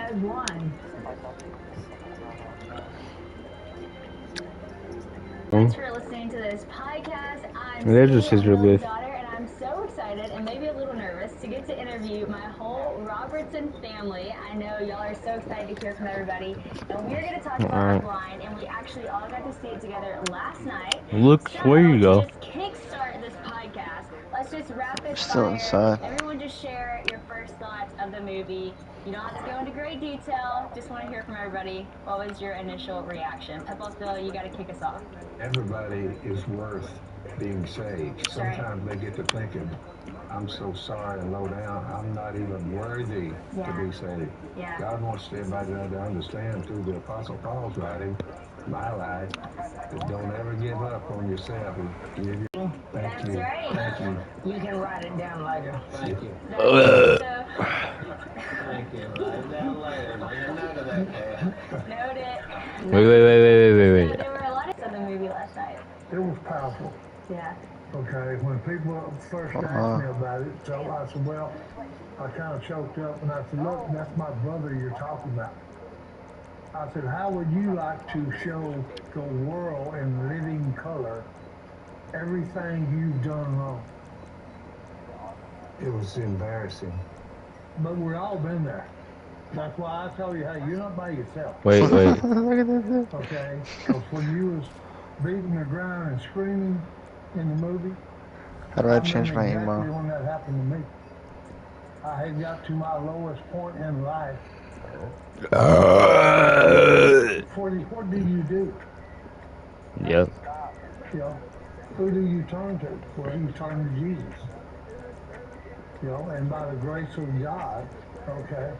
has won. Thanks for listening to this podcast. I'm Lily's daughter, and I'm so excited and maybe a little nervous to get to interview my whole Robertson family. I know y'all are so excited to hear from everybody, and we're going to talk about our blind, and we actually all got to see it together last night. Look, so, where you go? Just kickstart this podcast. Let's just rapid Still fire. inside. Everyone just share your first thoughts of the movie. You don't have to go into great detail. Just want to hear from everybody. What was your initial reaction? Bill, you got to kick us off. Everybody is worth being saved. Sometimes they get to thinking, I'm so sorry and low down, I'm not even worthy to be saved. God wants everybody to understand through the Apostle Paul's writing, my life, that don't ever give up on yourself. Thank you. Thank you. You can write it down later. Thank you. Thank you. Write it down later. Note it. Wait. There were a lot of the movie last night. It was powerful. Yeah. Okay, when people first asked me about it, so I said, well, I kind of choked up and I said, look, that's my brother you're talking about. I said, how would you like to show the world in living color everything you've done wrong? It was embarrassing. But we've all been there. That's why I tell you, hey, you're not by yourself. Wait. Okay? Because when you was beating the ground and screaming in the movie, how do I change my email? When that happened to me, I had got to my lowest point in life. What do you do? Yep. You know, who do you turn to? Well, you turn to Jesus. You know, and by the grace of God, okay,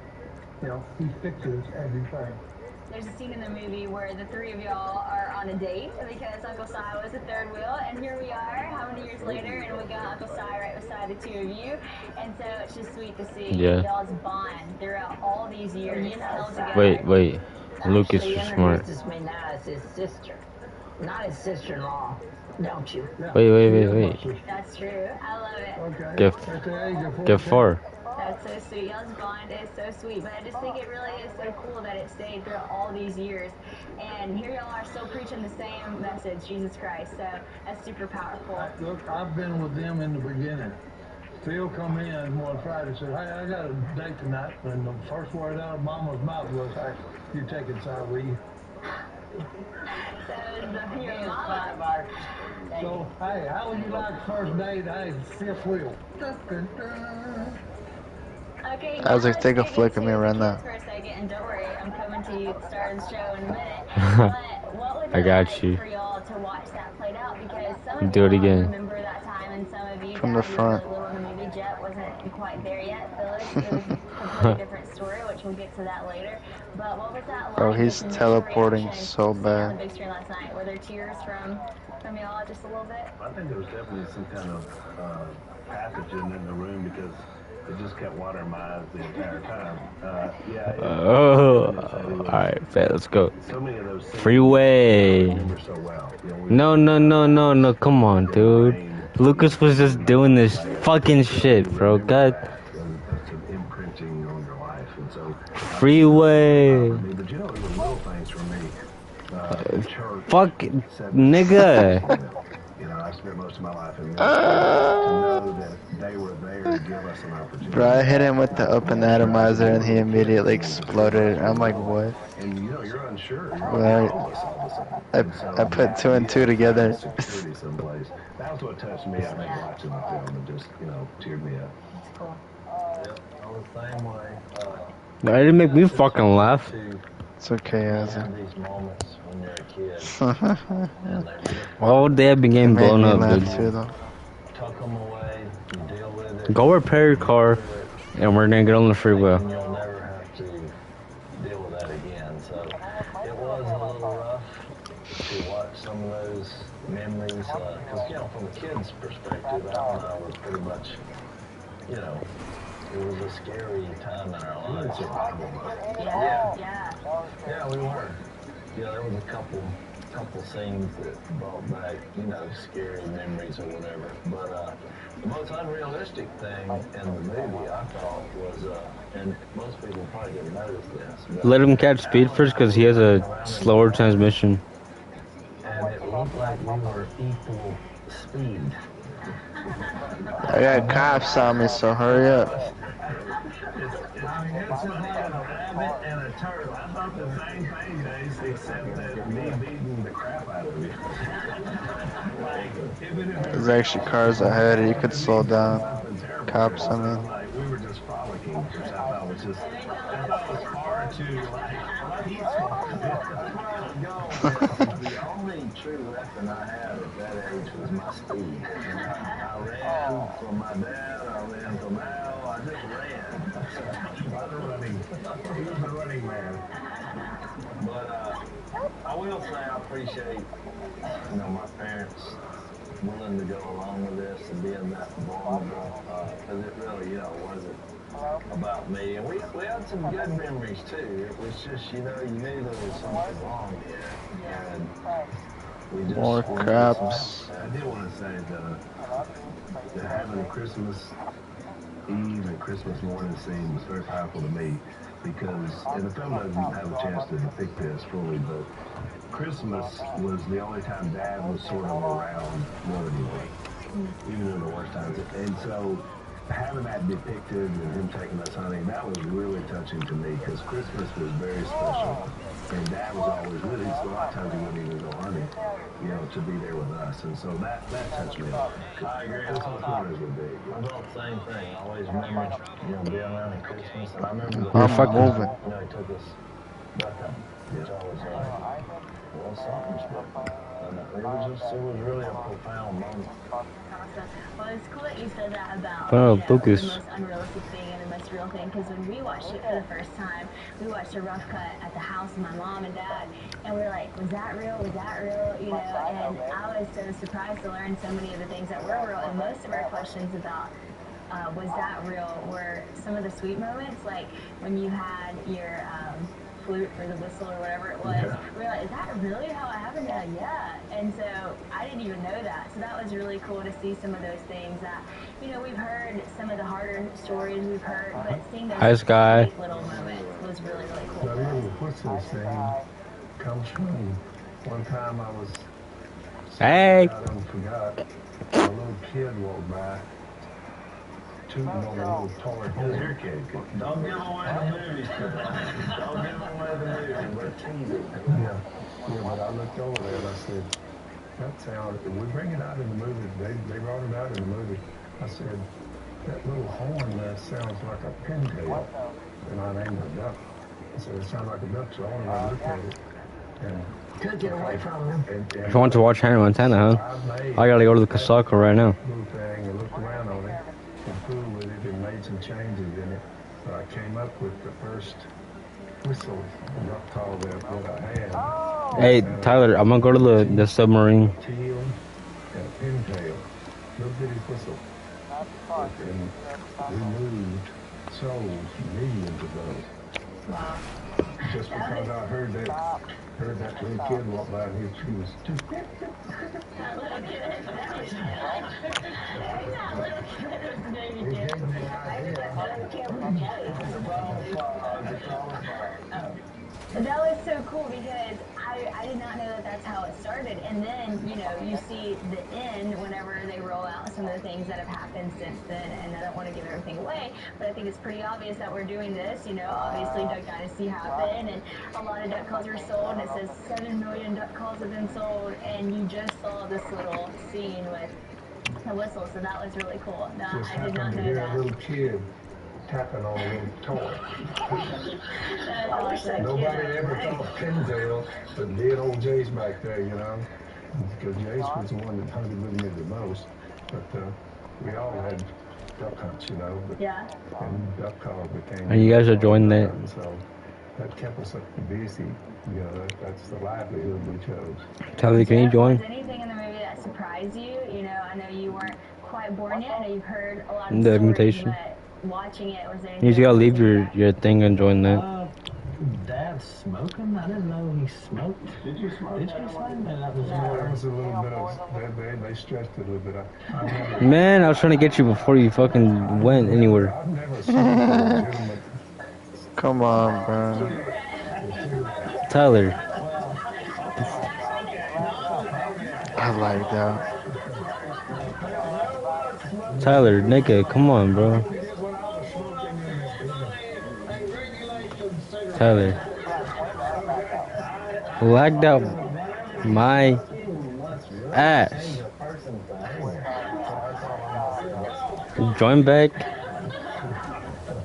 you know, He fixes everything. There's a scene in the movie where the three of y'all are on a date because Uncle Si was the third wheel, and here we are, how many years later, and we got Uncle Si right beside the two of you, and so it's just sweet to see y'all's bond throughout all these years held together. Wait. Lucas is smart. Introduces me now as his sister, not his sister-in-law, don't you? Wait. That's true. I love it. Okay. Get far. That's so sweet. Y'all's bond is so sweet, but I just think it really is so cool that it stayed throughout all these years. And here y'all are still preaching the same message, Jesus Christ. So that's super powerful. Look, I've been with them in the beginning. Phil come in one Friday and said, hey, I got a date tonight. And the first word out of Mama's mouth was, hey, you take it, Si, will you? So your mama. So, hey, how would you like first date? Hey, fifth wheel. Okay, I was like, take a flick of me right now. For a second, and don't worry, I'm coming to you at the start of the show in a minute. But what was I got you. for y'all to watch that played out? Because some of Do it y'all again. remember that time, and some of you From the front. Really little in the movie. Jet wasn't quite there yet. Phyllis, it was a completely different story, which we'll get to that later. But what was that like? Bro, he's teleporting so bad. On the big screen last night. Were there tears from y'all just a little bit? I think there was definitely some kind of pathogen in the room because it just kept watering my eyes the entire time. Alright, let's go. So many of those Freeway. I remember so well. You know, No, come on, dude. Lucas was just doing this fucking shit, bro. God. That's an imprinting on your life, and so Freeway. but you know, it was little things for me. Church, Fuck, nigga. You know, I spent most of my life in ministry. To know that they were there to give us an opportunity. Bro, I hit him with the open atomizer and he immediately exploded. I'm like, what? And you know, you're unsure. Right. I put two and two together. Security someplace. That was what touched me. I think watching the film and just, you know, teared me up. That's cool. I was the same way. That didn't make me fucking laugh. It's okay, Ozzy. These moments when you're a kid. All day I've been getting blown up, dude. Tuck them away, you deal with it. Go repair your car, and we're gonna get on the freeway. And you'll never have to deal with that again. So it was a little rough to watch some of those memories. Because, you know, from a kid's perspective, Al and I were pretty much, you know, it was a scary time in our lives. Yeah, Yeah, we were. Yeah, there was a couple couple scenes that brought back, you know, scary memories or whatever. But the most unrealistic thing in the movie, I thought, was, and most people probably didn't notice this, but Let him catch speed first because he has a slower transmission. and it looked like we were equal speed. I got cops on me, so hurry up. It's just like a rabbit and a turtle. I thought the same thing, Jace, except that me beating the crap out of you. Like, even if There's actually cars ahead. You could slow down. Cops, I mean. like, we were just frolicking, which I thought was just, I thought was far too, like, peaceful. The only true weapon I had at that age was my speed. I ran from my dad, I ran from Al, I just ran. He was a running man. But I will say I appreciate, you know, my parents willing to go along with this and being that vulnerable, because it really, you know, wasn't about me. And we had some good memories too. It was just, you know, you knew there was something wrong here. And we just More cops. I did want to say the having Christmas Eve and Christmas morning scene was very powerful to me because, and the film doesn't have a chance to depict this fully, but Christmas was the only time Dad was sort of around willingly, even in the worst times. And so having that depicted and him taking us hunting, that was really touching to me because Christmas was very special. And Dad was always with us. A lot of times he wouldn't even go hunting, you know, to be there with us. And so that touched me a lot. I agree. Christmas mornings were big. I thought the same thing. I always remember, you know, being around at Christmas. And I remember the I'm first moving. time, you know, he took us duck hunting, which I was like, well, something's different. And it was really a profound moment. Awesome. Well, it's cool that you said that about Focus. the most unrealistic thing and the most real thing. Because when we watched it for the first time, we watched a rough cut at the house of my mom and dad, and we were like, "Was that real? Was that real?" You know. And I was so surprised to learn so many of the things that were real. And most of our questions about was that real were some of the sweet moments, like when you had your flute or the whistle or whatever it was. Yeah. We were like, is that really how it happened? Like, yeah. And so I didn't even know that. So that was really cool to see some of those things that, you know, we've heard some of the harder stories we've heard, but seeing those Nice guy. sweet little moments was really, really cool. The little whistle thing comes from one time I was Hey. I don't forgot a little kid walked by tooting on a little toy horn. Your kid. Don't give away the movie. Don't give away the movie. We're teasing. Yeah, but I looked over there and I said, that sound, we bring it out in the movie, they brought it out in the movie. I said, that little horn there sounds like a pintail. And I named it duck. I said, it sounds like a duck, so I went and looked at it. And Could get away from him. If you want to watch Hannah Montana, huh? I gotta go to the Casaka right now. Little thing and looked around on it and fooled with it and made some changes in it. But I came up with the first whistle duck call that I had. Hey, Tyler, I'm gonna go to the submarine. Teal and a pintail. Little bitty whistle. And we moved souls, millions of those. Wow. Just because I heard that little kid walk by and he was too That little kid. That was that little kid was baby kid. I think that little kid was That was so cool because I did not know that that's how it started. And then, you know, you see the end whenever they roll out some of the things that have happened since then. And I don't want to give everything away, but I think it's pretty obvious that we're doing this. You know, obviously Duck Dynasty happened and a lot of duck calls were sold. And it says 7 million duck calls have been sold. And you just saw this little scene with the whistle. So that was really cool. No, just I did not happened to know hear that. a little kid tapping on a little toy. Awesome. Nobody ever thought pintail, but did old Jace back there, you know? Because Jace was the one that hunted with me the most. But we all had duck hunts, you know? But, Yeah. and duck call became... And you guys are joining that. So that kept us busy. You know, that's the livelihood we chose. Tyler, can you join? Was anything in the movie that surprised you? You know, I know you weren't quite born yet. I know you've heard a lot of The stories, invitation. but watching it, was there You anything just gotta leave that- your thing and join that. Dad dad smoking? I didn't know he smoked. Did you smoke? Did you smoke? And that was more. That was a little bit of, they stretched it a little bit. I remember. Man, I was trying to get you before you fucking went anywhere. I've never smoked a legitimate. Come on, bro. Tyler. I like that. Tyler, nigga, come on, bro. Tyler. Lagged out my ass. Join back.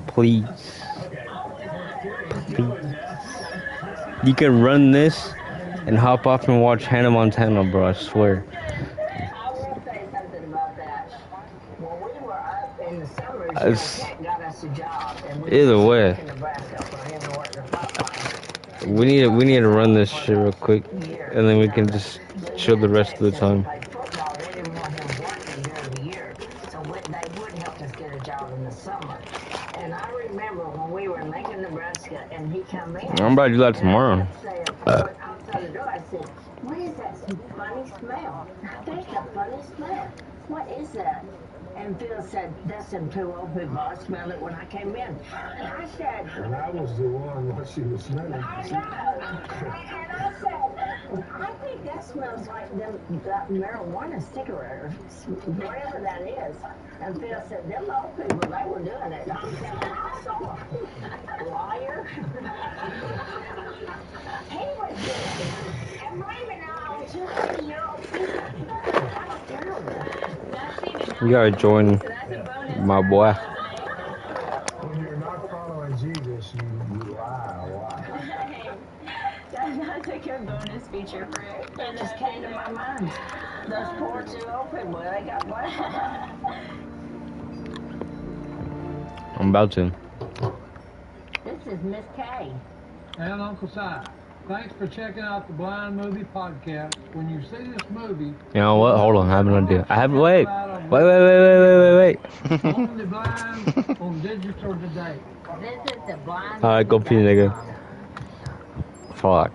Please. Please. You can run this and hop off and watch Hannah Montana, bro, I swear. I will say something about that. When we were up in the summers, Cat got us a job. And we Either way. in Nebraska for him to work the pipeline. We need to run this shit real quick, and then we can just chill the rest of the time. They didn't want him working during the year, so they would help us get a job in the summer. And I remember when we were in Lincoln, Nebraska, and he come in. I'm about to do that tomorrow. Outside the door, I said, "What is that funny smell? That's a funny smell. What is that?" And Phil said, "That's them two old people. I smelled it when I came in." And I said, And I was the one what she was smelling. I know. And I said, I think that smells like that marijuana cigarette or whatever that is. And Phil said, them old people, they were doing it. I said, I saw them. Liar. He was doing it. And blaming it on 280-year-old people. How terrible. You gotta join my boy. When you're not following Jesus, you lie a lot. That's a good bonus feature for it. It just came to my mind. Those poor two old people, they got blamed. I'm about to. This is Miss Kay. And Uncle Si. Thanks for checking out the Blind Movie Podcast. When you see this movie... You know what? Hold on, I have an idea. Wait. Wait. Only blind on digital today. This is the blind. Alright, go pee, nigga. Fuck.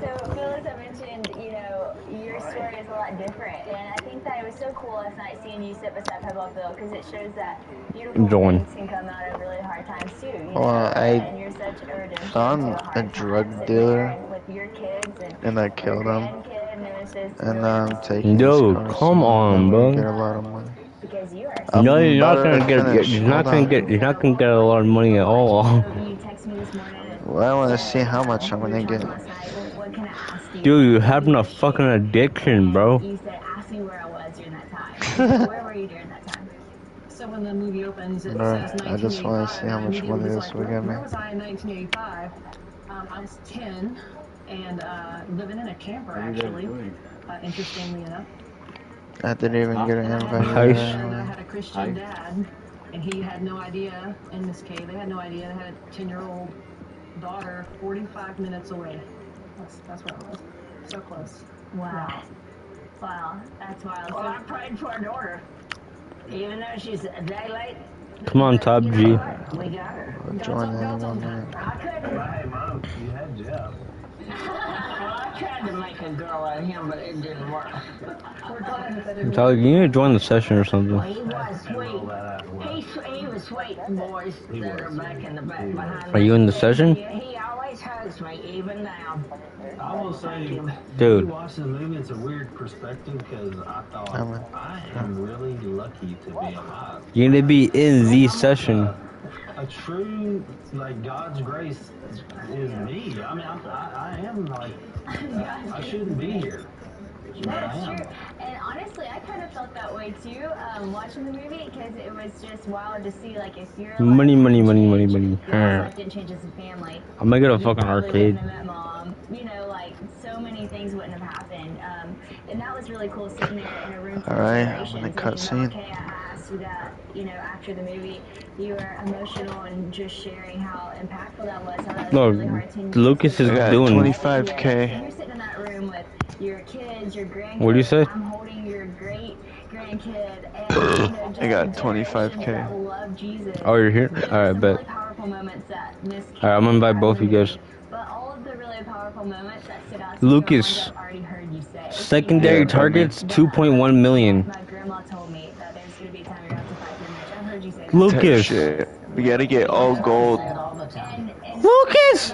So, Phil, as I mentioned, you know, your story is a lot different, and I think that it was so cool last night seeing you sit beside Pebble Phil, because it shows that beautiful things can come out of really hard times too. You know? And you're such a redemption found a drug dealer with your kids and I killed him. And really I'm taking Dude, come on, bro. Get a lot of money. because you are No, you're not gonna get. finish. You're not gonna get. You're not gonna get a lot of money at all. you text me this morning. Well, I want to see how much I'm gonna get. What can I ask you? Dude, you're having a fucking addiction, bro. You said, ask me where I was during that time. Where were you during that time? So when the movie opens, it Bro, says 1985. I just want to see how much money this will get me. Where was I in 1985? I was 10 and living in a camper, actually, interestingly enough. I didn't even get an invite. Nice. And I had a Christian dad, and he had no idea, in this case, they had no idea they had a 10-year-old daughter 45 minutes away. That's where I was. So close. Wow. Wow, that's wild. Well, I prayed for a daughter. Even though she's a day late. Come on, Top G. We got her. Join that in 1 minute. I couldn't. Hey, Mom, you had Jeff. Well, I tried to make a girl out of him, but it didn't work. Tyler, you need to join the session or something. Well, he was sweet. He was sweet, boys that are back in the back behind. Are you in the session? He always hugs me, even now. I will say, Dude. watching the movie, it's a weird perspective because I thought I am really lucky to be alive. You need to be in the session. A true, like, God's grace is me. I mean, I am like, I shouldn't be here. But I That's am. true. And honestly, I kind of felt that way too, watching the movie, because it was just wild to see, like, if you're Money. your life didn't change as a family. I'm gonna get a you fucking probably arcade. wouldn't have met mom. You know, like, so many things wouldn't have happened. And that was really cool sitting there in a room full of Alright, generations. I'm gonna And, cut scene. okay, I asked you that, you know, after the movie, you were emotional and just sharing how impactful that was. How that was No, really hard 10 years Lucas is ago. got doing. 25K. You're sitting in that room with your kids, your grandkids. What do you say? I'm holding your great grandkid, and you know, just I got a generation 25K. that love Jesus. Oh, you're here? There were Alright, some bet. really powerful moments that Miss K Alright, I'm gonna invite both of you guys. made, but all of the really powerful moments that stood out to me are ones Lucas, I've already heard you say. secondary Yeah, but me. targets, 2.1 million. My grandma told me that there's going to be a time you're going to have to fight for your marriage. I've heard you say that. Type Lucas. shit. We gotta get all gold. Lucas!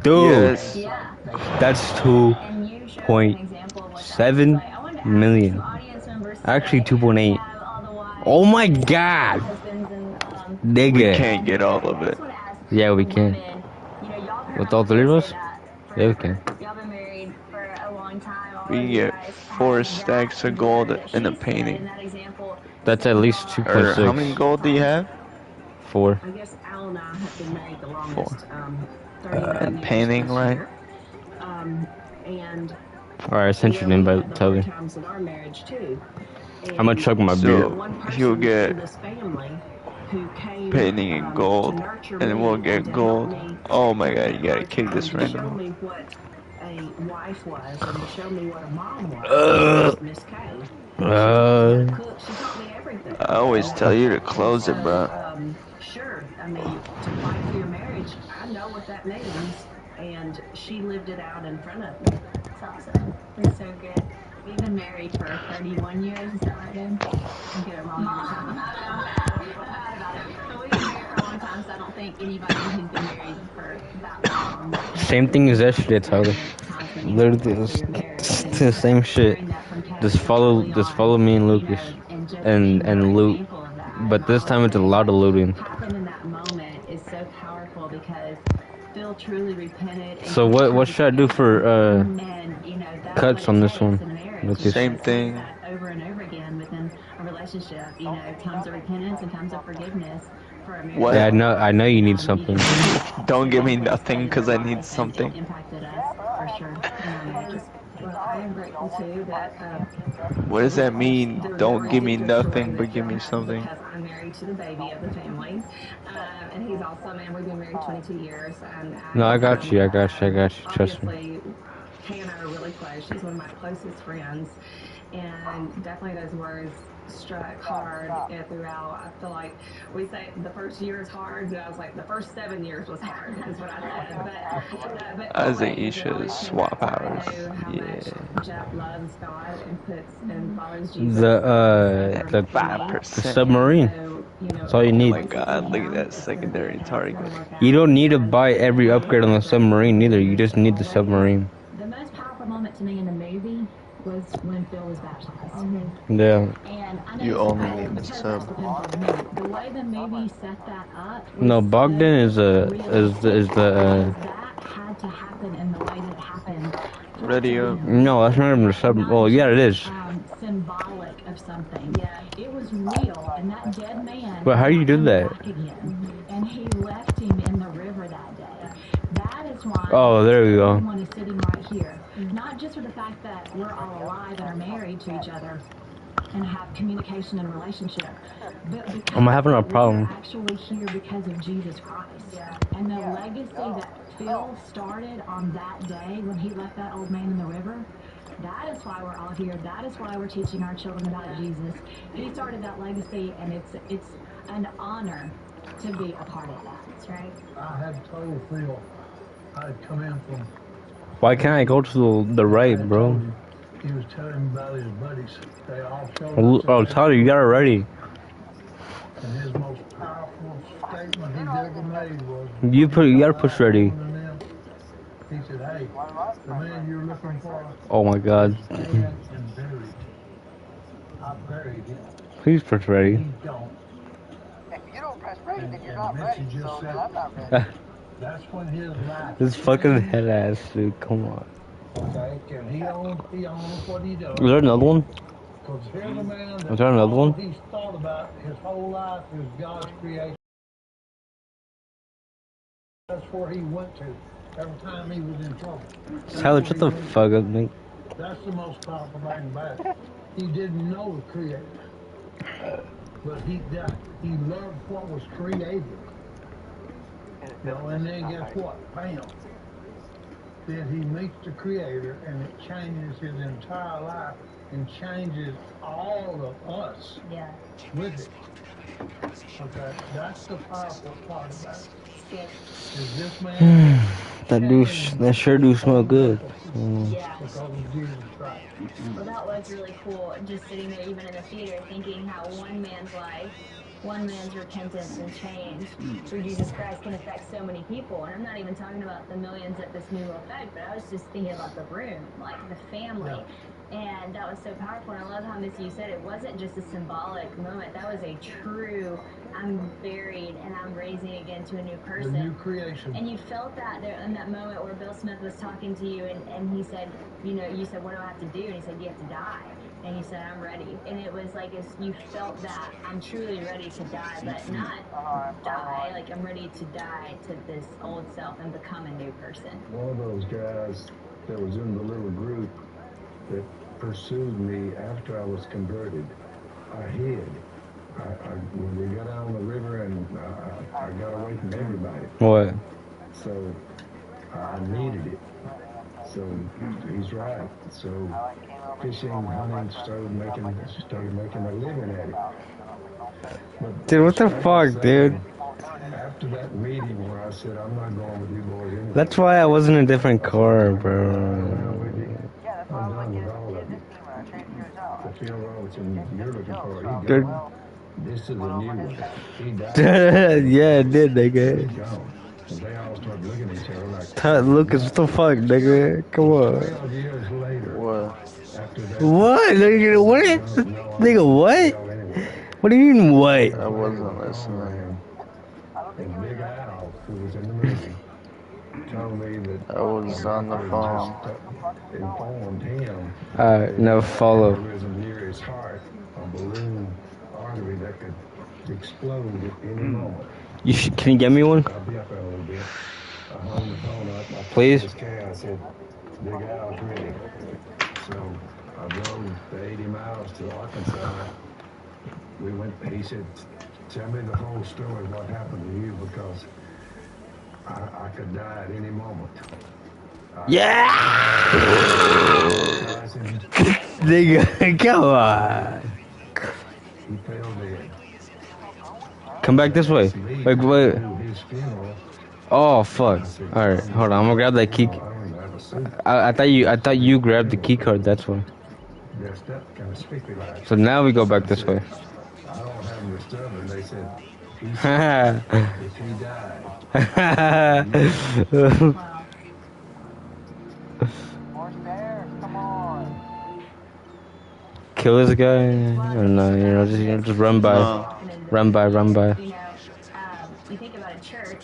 Dude, Yes. Yeah. that's And you showed an example of what that looks 2.7 like. I wanted to ask million. some audience members Actually, today 2.8. have all the wives, Oh my god! husbands, and We Nigga. can't get all of I it. just want to ask Yeah, we the can. women, you know, y'all heard With my all three of husband us? say that Yeah, we can. y'all been married for a long time. All We of can you get guys 4 have stacks that of gold word that and a she said in painting. that example. That's at least Or how many 2.6. gold do you have? 4. I guess Al and I have been married the 4. longest, 39 And years painting, this right? year. And Alright, I sent you an we had invite, the tell hard her. times in our marriage too. I'm gonna chug my beer. So One he'll person get in this family who came painting in to gold, nurture and me we'll and get to help gold. me Oh my god, at you gotta hard kick times this and to show random. me what a wife was and to show me what a mom was Miss K. She taught me how to cook. She taught me everything. I always tell you to close it, bro. Sure. I mean, to fight for your marriage, I know what that means, and she lived it out in front of me. It's awesome. It's so good. We've been married for 31 years. Is that right, babe? I get it wrong every time. I know. I'm bad about it. But we've been married for a long time, so I don't think anybody who's been married for that long. Same thing as yesterday, Tyler. Literally, it's the same shit. Just follow me and Lucas, and loot. But this time it's a lot of looting. Happened in that moment is so powerful because Phil truly repented. So what should I do for and you know cuts on this one? Lucas? Same thing. Over and over again within a relationship. You know, times of repentance and times of forgiveness for a marriage. What? Yeah, I know you need something. Don't give me nothing because I need something. It impacted us for sure in our marriages. Well, I am grateful too that. What does that mean? Don't give me nothing, but give me Because something. I'm married to the baby of the family, and he's also, man, we've been married 22 years. And No, I got you. Trust me. Obviously, Kay and I are really close. She's one of my closest friends, and definitely those words struck hard throughout. I feel like we say the first year is hard, but I was like the first 7 years was hard, is what I said. But I think you should swap hours. Yeah. Jeff loves God and puts and follows Jesus. The 5%. submarine. That's all you Oh need. my god, look at that secondary target. You don't need to buy every upgrade on the submarine either. You just need the submarine. The most powerful moment to me in the movie was when Phil was baptized. Yeah. And I know You only need the sub. The way the movie set that up. No, Bogdan is the that had to happen in the way that it happened. Radio. No, that's not even the sub. Well, yeah, it is. Symbolic of something. Yeah. It was real, and that dead man. But how do you do that? Back again, and he left him in the river that day. That is why. Oh, there we go. Everyone is sitting right here, not just for the fact that we're all alive and are married to each other and have communication and relationship, but because I'm having a problem. we're actually here because of Jesus Christ. Yeah. And the legacy that Phil started on that day when he left that old man in the river. That is why we're all here. That is why we're teaching our children about Jesus. He started that legacy, and it's an honor to be a part of that. That's right. I had told Phil I'd come in from. Why can't I go to the right, bro? He was telling me about his buddies. They all showed up. Oh, Tyler, you got it ready. And his most powerful statement he's ever made was. You gotta push ready. He said, "Hey, the man you're looking for." Oh my God. Dead and buried. I buried him. Please push ready. He's gone. If you don't press ready, then you're not Mitzi ready. just So said- I'm not ready. That's when his life. This fucking head ass, dude. Come on. Okay, and he owns what he does. Is there another one? Because here's a man that Is there another one? all he's thought about his whole life is God's creation. That's where he went to every time he was in trouble. Tyler, shut the fuck up, mate. That's the most powerful thing about it. He didn't know the Creator, but he loved what was created. You know, and then guess what? Bam! Then he meets the Creator, and it changes his entire life and changes all of us with it. Okay, that's the powerful part about it. Is this man that sure do smell good. Yeah. because of Jesus Christ. Well, that was really cool. Just sitting there, even in the theater, thinking how one man's life, one man's repentance and change through Jesus Christ can affect so many people. And I'm not even talking about the millions that this movie will affect, but I was just thinking about the room, like the family. Yeah. And that was so powerful. And I love how Missy, you said it wasn't just a symbolic moment. That was a true, I'm buried and I'm raising again to a new person. The new creation. And you felt that there in that moment where Bill Smith was talking to you and he said, you said, what do I have to do? And he said, you have to die. And you said, I'm ready. And it was like, as you felt that, I'm truly ready to die, but not die. Like, I'm ready to die to this old self and become a new person. One of those guys that was in the little group that pursued me after I was converted, I hid. When we got out on the river and I got away from everybody. What? So I needed it. So he's right. So fishing, hunting, started making a living at it. But Dude, what the fuck, dude? after that meeting where I said I'm not going with you boys anymore. That's why I was in a different car, bro. I'm done with all of you. The Phil Robertson you're looking for, he Dude. gone. This is a new one. He died. Yeah, it did, nigga. He's gone. And they all started looking at each other like, Lucas, what the fuck, nigga? Come on. 12 years later, What? after that, What? Nigga, what? Nigga, what? What do you mean, what? I wasn't listening. And Big Al, who was in the movie, told me that I was on the phone. informed him Now follow. there was near his heart a balloon artery that could explode at any moment. Can you get me one? I'll be up there a little bit. I hung the phone up. I Please? told this guy, I said, Big Al's ready. So I drove the 80 miles to Arkansas. We went, he said, tell me the whole story, what happened to you, because I could die at any moment. Yeah! Nigga, come on. He fell dead. Come back this way. Wait. His funeral, Oh, fuck. Alright, hold on. I'm gonna grab that key. I thought you grabbed the key card, that's why. dressed up kind of spiffy like. So now we go back this way. I don't have him disturbed, they said, if he died. More stairs, come on. Kill this guy? Or no, just run by. Run by. You think about a church.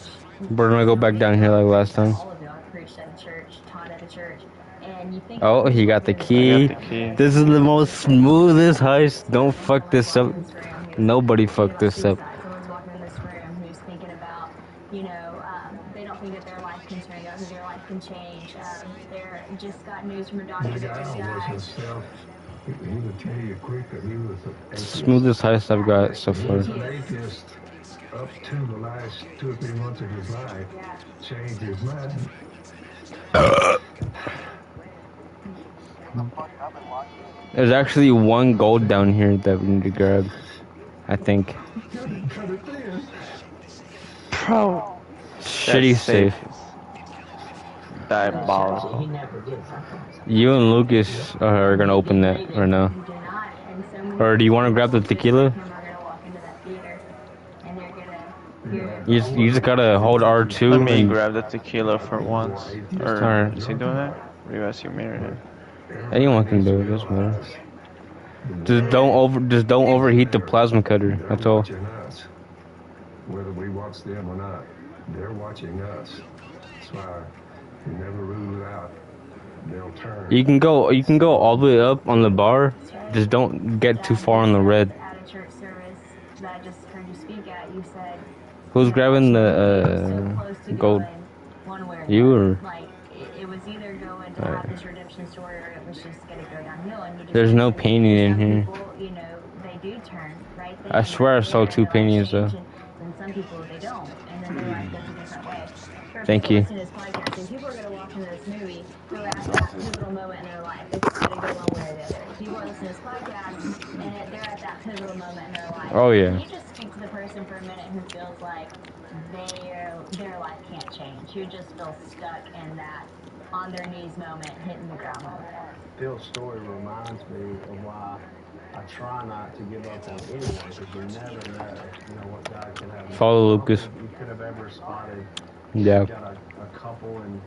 We're gonna go back down here like last time. All of y'all preached at a church, taught at a church, and you think. Oh, he got the key. This is the most smoothest heist. Don't fuck this up. Nobody fuck this up. Someone's walking in this room who's thinking about, they don't think that their life can change, that their life can change. They're just got news from a doctor The that guy just was died. himself. He would tell you quick that he was an atheist. Smoothest heist I've got so He far. was an atheist up to the last 2 or 3 months of his life. Changed his mind. There's actually one gold down here that we need to grab. I think. Bro. Shitty safe. Diabolical. You and Lucas are gonna open that, or no? Or do you want to grab the tequila? You just gotta hold R2. Let me grab the tequila for once. Or Alright. is he doing that? Or you guys mirror him? Anyone can do it. Doesn't matter. Just don't overheat the plasma cutter. That's all. Whether we watch them or not, they're watching us. That's why you never rule it out. They'll turn. You can go all the way up on the bar. Just don't get too far on the red. At a church service that I just heard you speak at, you said. Who's grabbing the gold? You or? Like it was either going to have this redemption story or it was just gonna go downhill. And you just There's no painting in here. people, they do turn, right? I swear I saw 2 paintings though. And some people they don't, and then their life goes a different way. Thank you. People are gonna walk into this movie who are at that pivotal moment in their life. It's gonna go one way or the other. people are listening to this podcast and they're at that pivotal moment in their life. Oh yeah. Can you just speak to the person for a minute who feels like their life can't change, who just feels stuck in that on their knees moment, hitting the ground moment? Phil's story reminds me of why I try not to give up on anyone, because you never know, what God can have. Follow Lucas. You could have ever spotted. Yeah. You got a couple in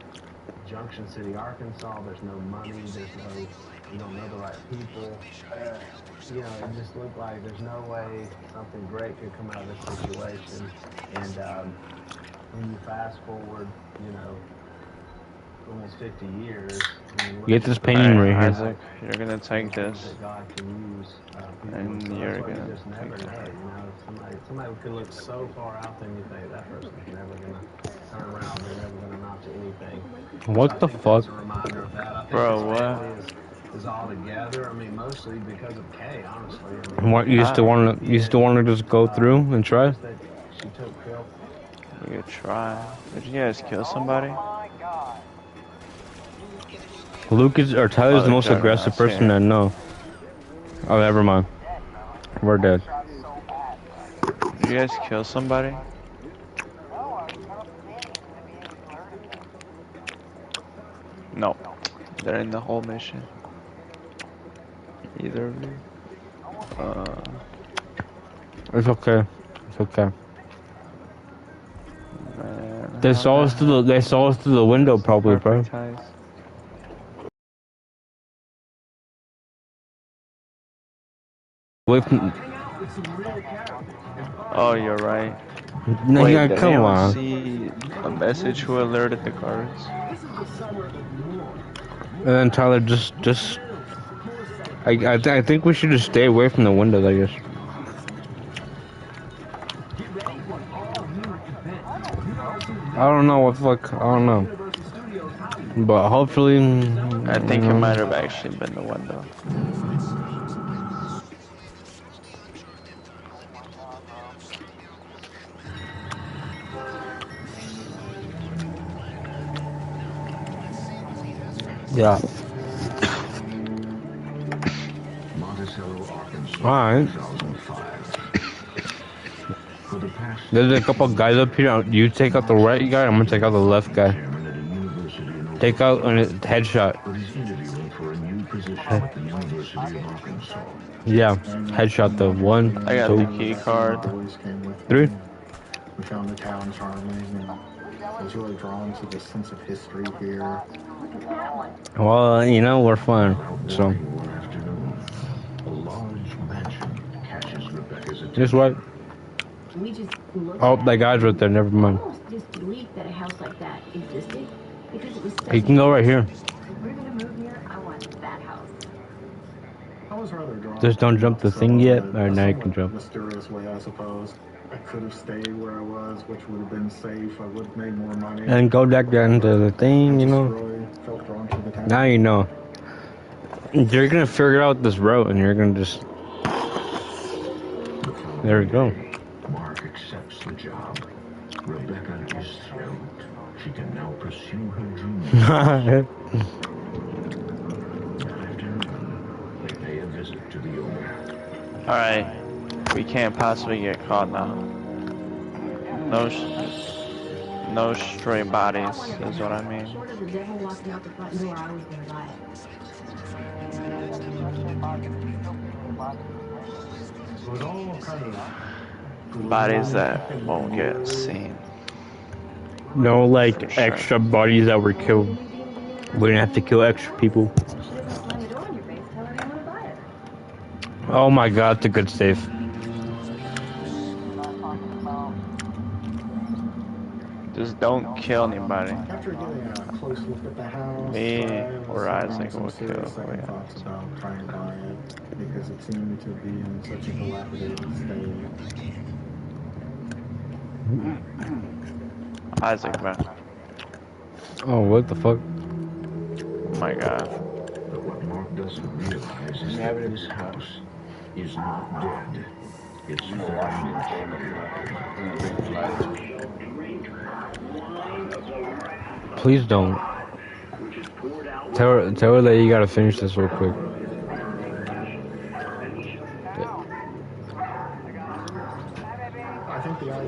Junction City, Arkansas. There's no money. You don't know the right people. It just looked like there's no way something great could come out of this situation. And when you fast forward, almost 50 years. Get this painting right here. Isaac, you're gonna take this, that God can use and you're gonna just never take that. know. Somebody could look so far out there and you think that person's never gonna turn around. They're never gonna amount to anything. What the fuck? That's a reminder of that. I think Bro, what? is all together. I mean, mostly because of Kay, honestly. What you used to want to just go through and try? She took Phil. You could try. Did you guys kill somebody? Lucas or Tyler's the most aggressive person I know. Oh, never mind. We're dead. Did you guys kill somebody? No. They're in the whole mission. Either of you. It's okay. It's okay. Man, They saw us through the window, probably, bro. Oh, you're right. No, Wait, yeah, did come anyone on. see a message who alerted the guards? And then Tyler just. I think we should just stay away from the windows, I guess. I don't know what fuck. I don't know. But hopefully. I think it might have actually been the window. Yeah. Alright. There's a couple guys up here. You take out the right guy, I'm gonna take out the left guy. Take out a headshot. Yeah, headshot the 1, I got 2, the key card. 3. We found the town charming, and I was really drawn to the sense of history here. Well, we're fine, so. Just what? Oh, that guy's right there, never mind. Disbelief that a house like that existed, because it was He can go right here. If we're gonna move here, I want that house. I was rather drawn. Just don't jump the thing yet. Alright, now you can jump. Mysterious way, I suppose. I could have stayed where I was, which would have been safe. I would have made more money. And go back down to the thing, Really felt drawn to the town. Now you know. You're gonna figure out this route, and you're gonna just. There we go. Mark accepts the job. Rebecca is thrilled. She can now pursue her dreams. They pay a visit to the owner. Alright. We can't possibly get caught now. No stray bodies is what I mean. Short of the devil walking out the front door, I was gonna buy it. Bodies that won't get seen. No, like, extra bodies that were killed. We didn't have to kill extra people. Oh my god, it's a good save. Just don't kill anybody. After getting a close look at the house, Me or I Isaac some will serious kill. second thoughts about trying to buy it, because it seemed to be in such a dilapidated state. Isaac, man. Oh, what the fuck? Oh my god. But what Mark doesn't realize is that this house is not dead. It's Please don't. Tell her that you gotta finish this real quick.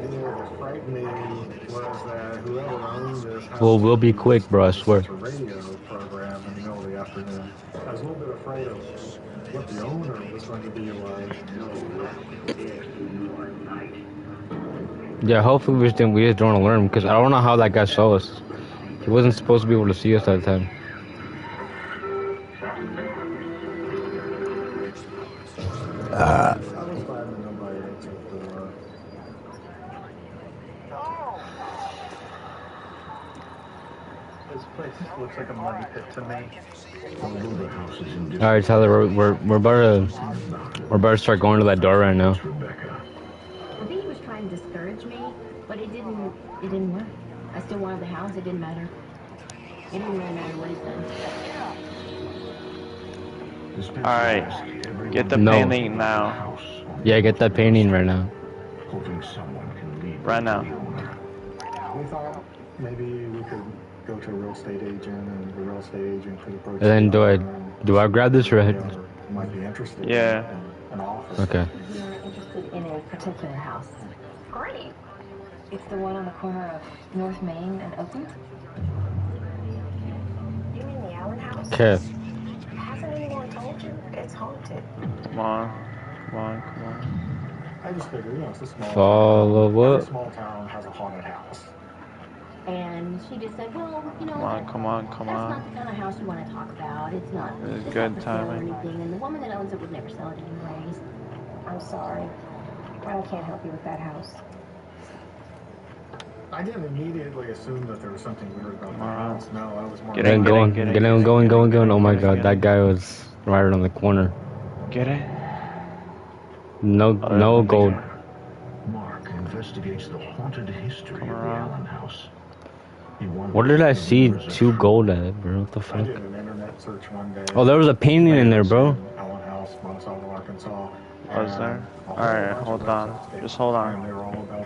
idea that frightened me was that whoever owned this house Well, we'll be quick, bro, I swear. a radio program in the middle of the afternoon. I was a little bit afraid of what the owner was going to be like. Yeah, hopefully we just don't want to learn because I don't know how that guy saw us. He wasn't supposed to be able to see us at the time. I was glad that nobody answered the door. This place looks like a money pit to me. All right, Tyler, we're about to start going to that door right now. I think he was trying to discourage me, but it didn't work. I still wanted the house. It didn't matter. It didn't really matter what he's done. All right, get the painting now. Yeah, get that painting right now. Right now. We thought maybe we could go to a real estate agent, and the real estate agent could approach. And then do I grab this or might be interested? Yeah. In an office. Okay. You're interested in a particular house. Great. It's the one on the corner of North Main and Oakland. You mean the Allen house? Okay. Hasn't anyone told you? It's haunted. Come on. Come on. Come on. I just figured, it's a small Follow town. what? Every small town has a haunted house. And she just said, well, Come on, come on, come that's on. not the kind of house you want to talk about. It's not It's not good for sale or timing. anything. And the woman that owns it would never sell it anyways. I'm sorry. I can't help you with that house. I didn't immediately assume that there was something weird about the house. No, I was more. Get in, going. Oh my god, that guy was right on the corner. Get it? No gold. Mark investigates the haunted history of the Allen house. What did I see 2 gold at, bro? What the I fuck? did an internet search one day. Oh, there was a painting in there, bro. Allen House, Monticello, Arkansas. Was there? Alright, hold on. Just hold on.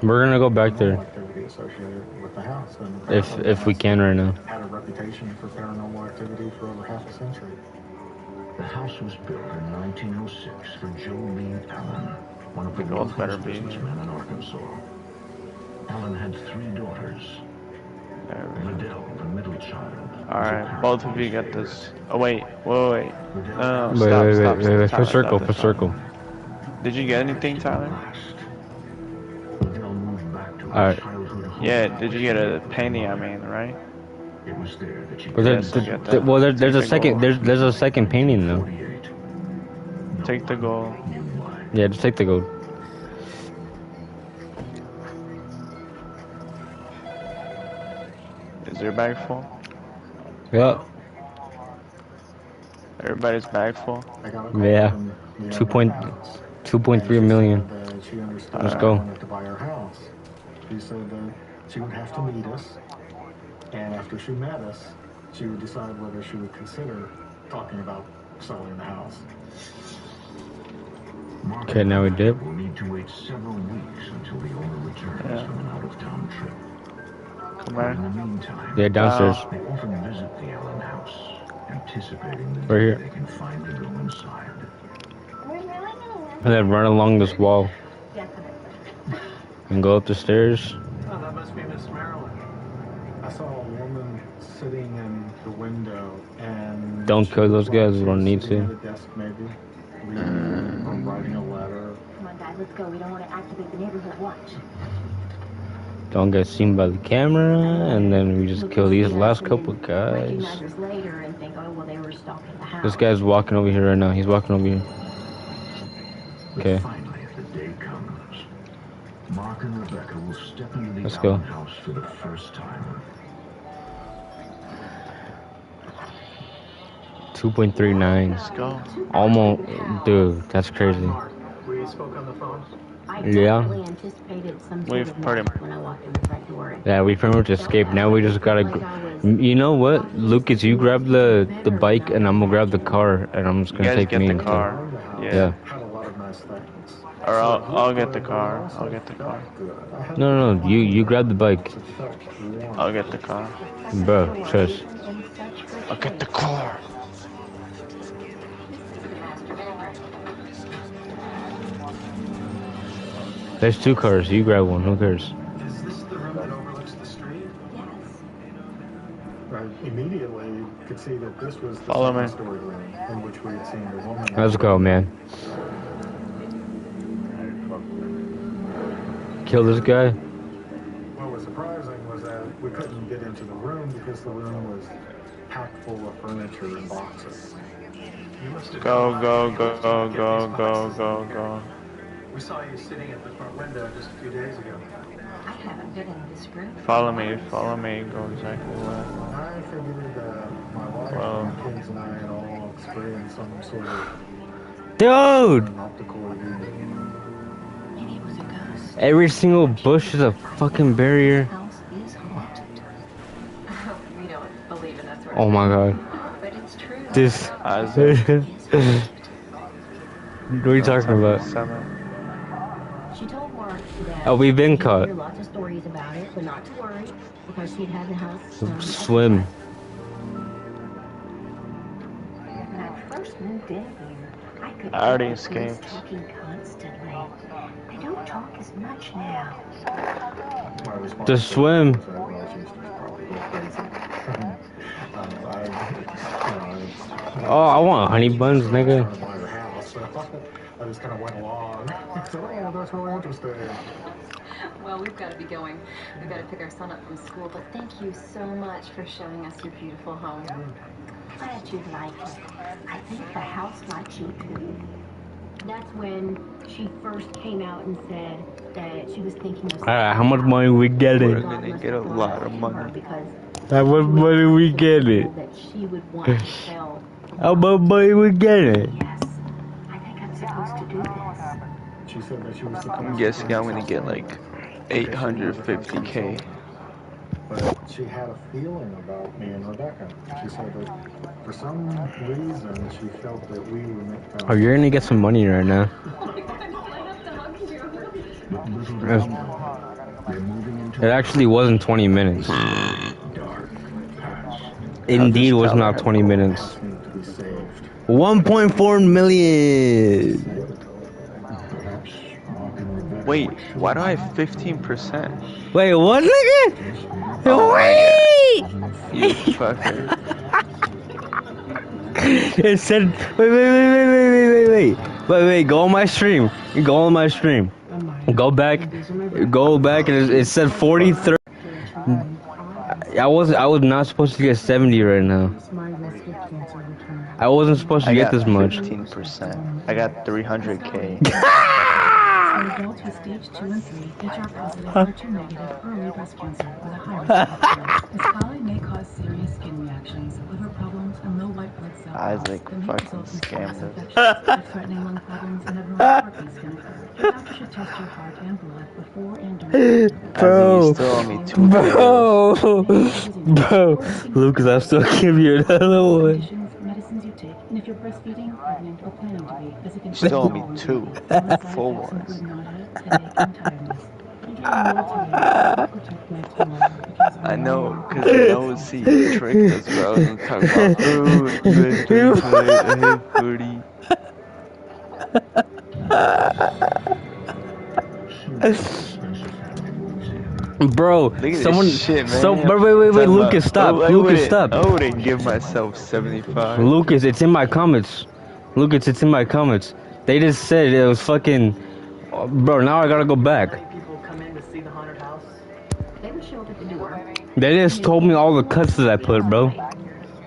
We're gonna go back there. Activity associated with the house. And If we can right now. had a reputation for paranormal activity for over half a century. The house was built in 1906 for Joe Lee Allen, one of the gold better wealthiest be. businessmen in Arkansas. Allen had 3 daughters. Liddell, the middle child. Alright, both of you get this. Oh, wait. Wait. No, Wait, stop. for Tyler, circle, stop for this. circle. Did you get anything, Tyler? Liddell moved back to her Alright. childhood home. Yeah, did you get a painting, right? It was there that she There's a second. There's a second painting though. Take the gold. Yeah, just take the gold. Is your bag full? Yeah. Everybody's bag full? Yeah. 2.3 million. Let's go. To buy her house. She said that she would have to meet us, and after she met us, she would decide whether she would consider talking about selling the house. Okay, now we dip. We'll need to wait several weeks until the owner returns from an out-of-town trip. Come on. In the meantime, Yeah, downstairs. they often visit the Allen house, anticipating the Right day here. they can finally go inside. And then run along this wall. And go up the stairs. Oh, that must be Miss Marilyn. I saw a woman sitting in the window, and Don't kill those guys, we don't need sitting to. at a desk, maybe reading or writing a letter. Come on, guys, let's go. We don't want to activate the neighborhood watch. Don't get seen by the camera, and then we just kill these last couple guys. Recognize us later and think, oh, well, they were stalking the house. This guy's walking over here right now. He's walking over here. Okay. Finally, the day comes. Mark and Rebecca will step into the Let's go. Allen house for the first time. 2.39. Let's go. Almost, dude, that's crazy. We spoke on the phone. I Yeah. definitely anticipated some sort We've of pretty knock when I walked in the front door. Yeah, we pretty much escaped. Now we just gotta. You know what, Lucas? You grab the bike, and I'm gonna grab the car, and I'm just You gonna guys take get me. the and car. Yeah. Had a lot of nice things. Or I'll get the car. I'll get the car. No, you grab the bike, I'll get the car. bro. Trust. I'll get the car. There's 2 cars. You grab one. Who cares? Is this the room that overlooks the street? Yes. Immediately, you could see that this was the Follow me. second-story room in which we had seen the woman. Let's go, man. Kill this guy. What was surprising was that we couldn't get into the room because the room was packed full of furniture and boxes. You must have Go, gone go, out go, to go, get go, these go, boxes go, in here. go. We saw you sitting at the front window just a few days ago. I haven't been in this room. Follow me, go exactly where. I figured that my wife, my kids, and I had all experienced some sort of Dude! optical illusion. Maybe it was a ghost. Every single bush is a fucking barrier. This house is haunted. We don't believe in that sort of Oh my god. but it's true. This. Isaac. What are you talking about? She told Mark that Oh, we've been she'd caught. hear lots of stories about it, but not to worry because she'd had the house. Swim. When I first moved in here, I could I already hear the police escaped. talking constantly. They don't talk as much now. My response To swim. was that, well, she's probably Oh, I want honey buns, nigga. I just kind of went along. So, oh, that's really interesting. Well, we've got to be going. We've got to pick our son up from school, but thank you so much for showing us your beautiful home. Glad you'd like it. I think the house likes you too. That's when she first came out and said that she was thinking of. Alright, how much money we getting? We're gonna get a lot of money. How much money we getting? That she would want to sell. How much money we getting? Yes, I think I'm supposed to do this. She said that she was supposed I'm guessing I'm gonna get like 850K. But she had a feeling about me and Rebecca. She said that for some reason she felt that we were meant to. Oh, you're gonna get some money right now. It actually wasn't 20 minutes. Indeed, was not 20 minutes. 1.4 million. Wait, why do I have 15%? Wait, what, nigga? Oh Wait! You fucker. It said, wait, go on my stream. Go on my stream. Go back, and it said 40, 30. I was not supposed to get 70 right now. I wasn't supposed to get this much. 15%. I got 300K. Results with stage 2 and 3, HR positive, HER2 negative, early breast cancer with a high risk of cancer. This poly may cause serious skin reactions, liver problems, and low white blood cell counts Isaac that may fucking result in scammed serious us. infections, life-threatening lung problems, and abnormal heartbeats can occur. Your doctor should test your heart and blood before and during Bro, you still owe me 2 bro, Lucas, I'll still give you another one. medicines you take, and if you're breastfeeding, pregnant, or planning to be, as it can Still owe me 2 full ones. I know, cause I know he tricked us, bro. And talk about, oh, you had 30, I hit 40. Bro, Look at someone, this shit, man. wait, Lucas, stop, Lucas, stop. I wouldn't give myself 75. Lucas, it's in my comments. Lucas, it's in my comments. They just said it was fucking, bro, now I gotta go back. People come in to see the haunted house. They would show up at the door. They just told me all the cuts that I put, bro.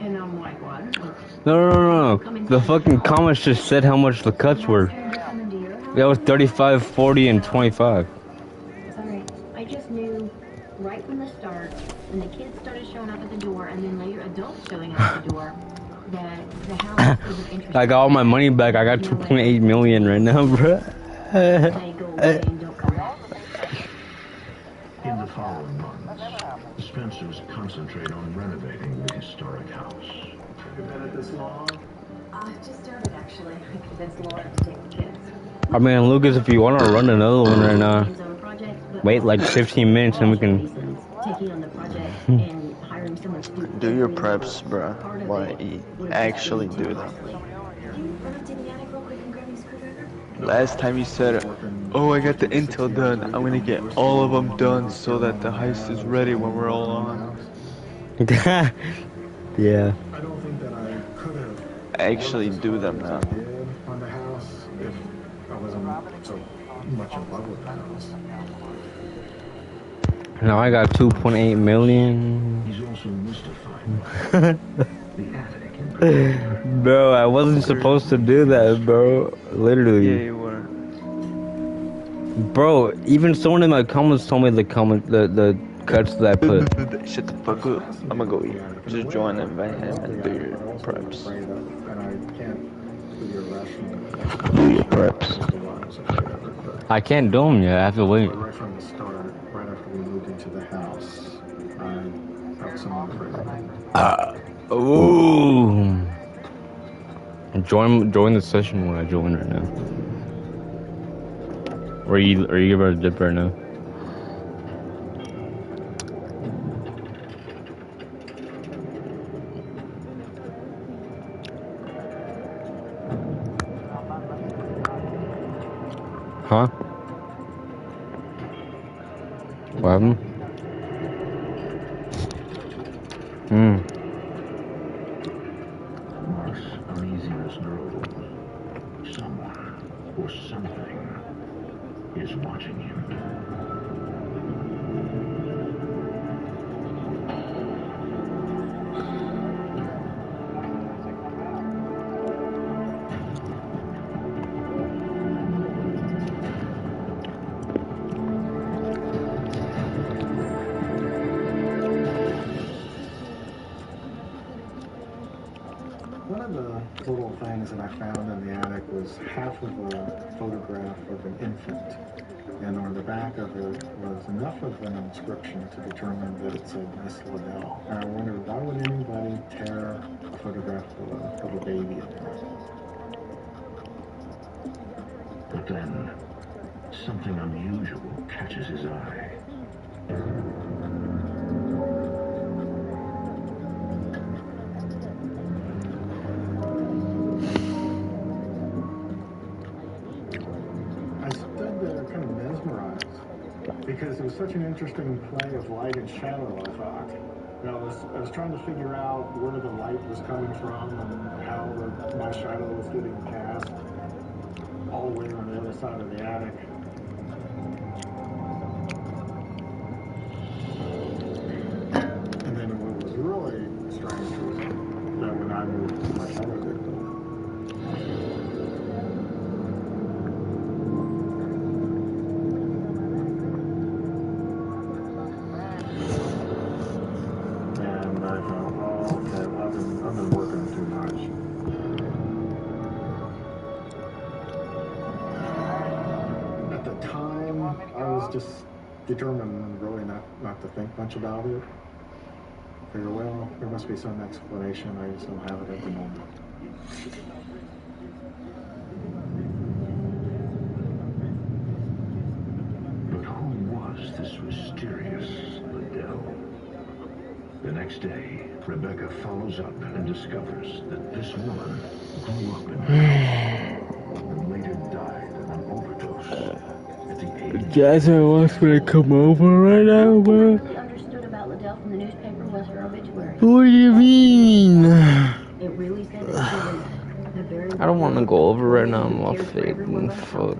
And I'm like, what? No. The fucking comments just said how much the cuts were. That was 35, 40, and 25. Sorry, I just knew right from the start when the kids started showing up at the door, and then later adults showing up at the door, that the house was of interest. I got all my money back. I got 2.8 million right now, bro. They go away and don't come back. In the following months, Spencers concentrate on renovating the historic house. Have you been at this long? I just started, actually. I convinced Laura to take the kids. I mean, Lucas, if you want to run another one right now, wait like 15 minutes and we can. Do your preps, bro. Why actually do them? Last time you said, oh, I got the intel done. I'm gonna get all of them done so that the heist is ready when we're all on. Yeah. I don't think that I could have Actually do them as now. I did on the house if I wasn't so much in love with the house. Now I got 2.8 million. He's also mystified. The attic in particular. Bro, I wasn't supposed to do that, bro. Yeah, Literally. you were. Bro, even someone in my comments told me the cuts that I put. Shut the fuck up. I'm gonna go eat. Just join and invite him and do your preps. And I can't figure a rational Do your preps. as to why I was afraid of it. But I can't do them yet. I have to wait. right from the start, right after we moved into the house, I felt somewhat afraid of it. Ooh. Join the session when I join right now. Or you give her a dip right now. Huh? What happened? Mark's uneasiness grows. Someone or something is watching him. One of the little things that I found in the attic was half of a photograph of an infant. And on the back of it was enough of an inscription to determine that it said Miss Liddell. And I wondered, why would anybody tear a photograph of a baby apart? But then, something unusual catches his eye. I stood there kind of mesmerized because it was such an interesting play of light and shadow, I thought. And I was trying to figure out where the light was coming from and how my shadow was getting cast all the way on the other side of the attic. And then what was really strange was that when I moved, my shadow didn't move. And I thought, oh, okay, I've been working too much. At the time, I was just determined really not to think much about it. I figured, well, there must be some explanation. I just don't have it at the moment. But who was this mysterious Liddell? The next day, Rebecca follows up and discovers that this woman grew up in the house and later died of an overdose at the age. Jasmine wants me to come over right now, bro. What I really understood about Liddell from the newspaper was her obituary. What do you mean? It really said that she was a very I don't want to go over right now. I'm all fading. Fuck.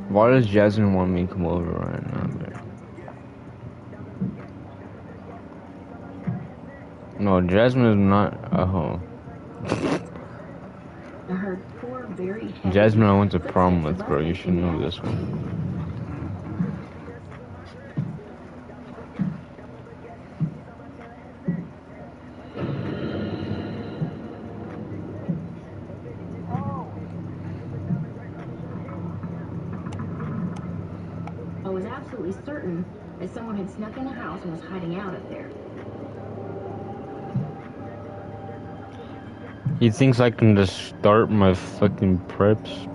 Why does Jasmine want me to come over right now, man? No, Jasmine is not a hoe. Her poor, very Jasmine, I went to prom with, bro. You should know this one. I was absolutely certain that someone had snuck in the house and was hiding out up there. He thinks I can just start my fucking preps.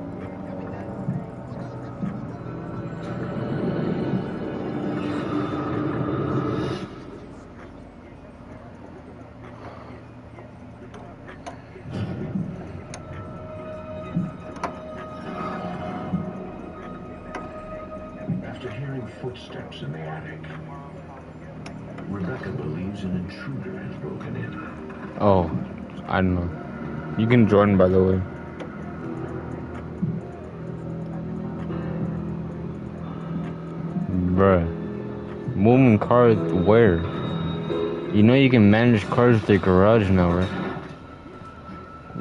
after hearing footsteps in the attic. Rebecca believes an intruder has broken in. Oh, I don't know. You can join, by the way. Bruh. Moving cars where? You know you can manage cars with your garage now, right?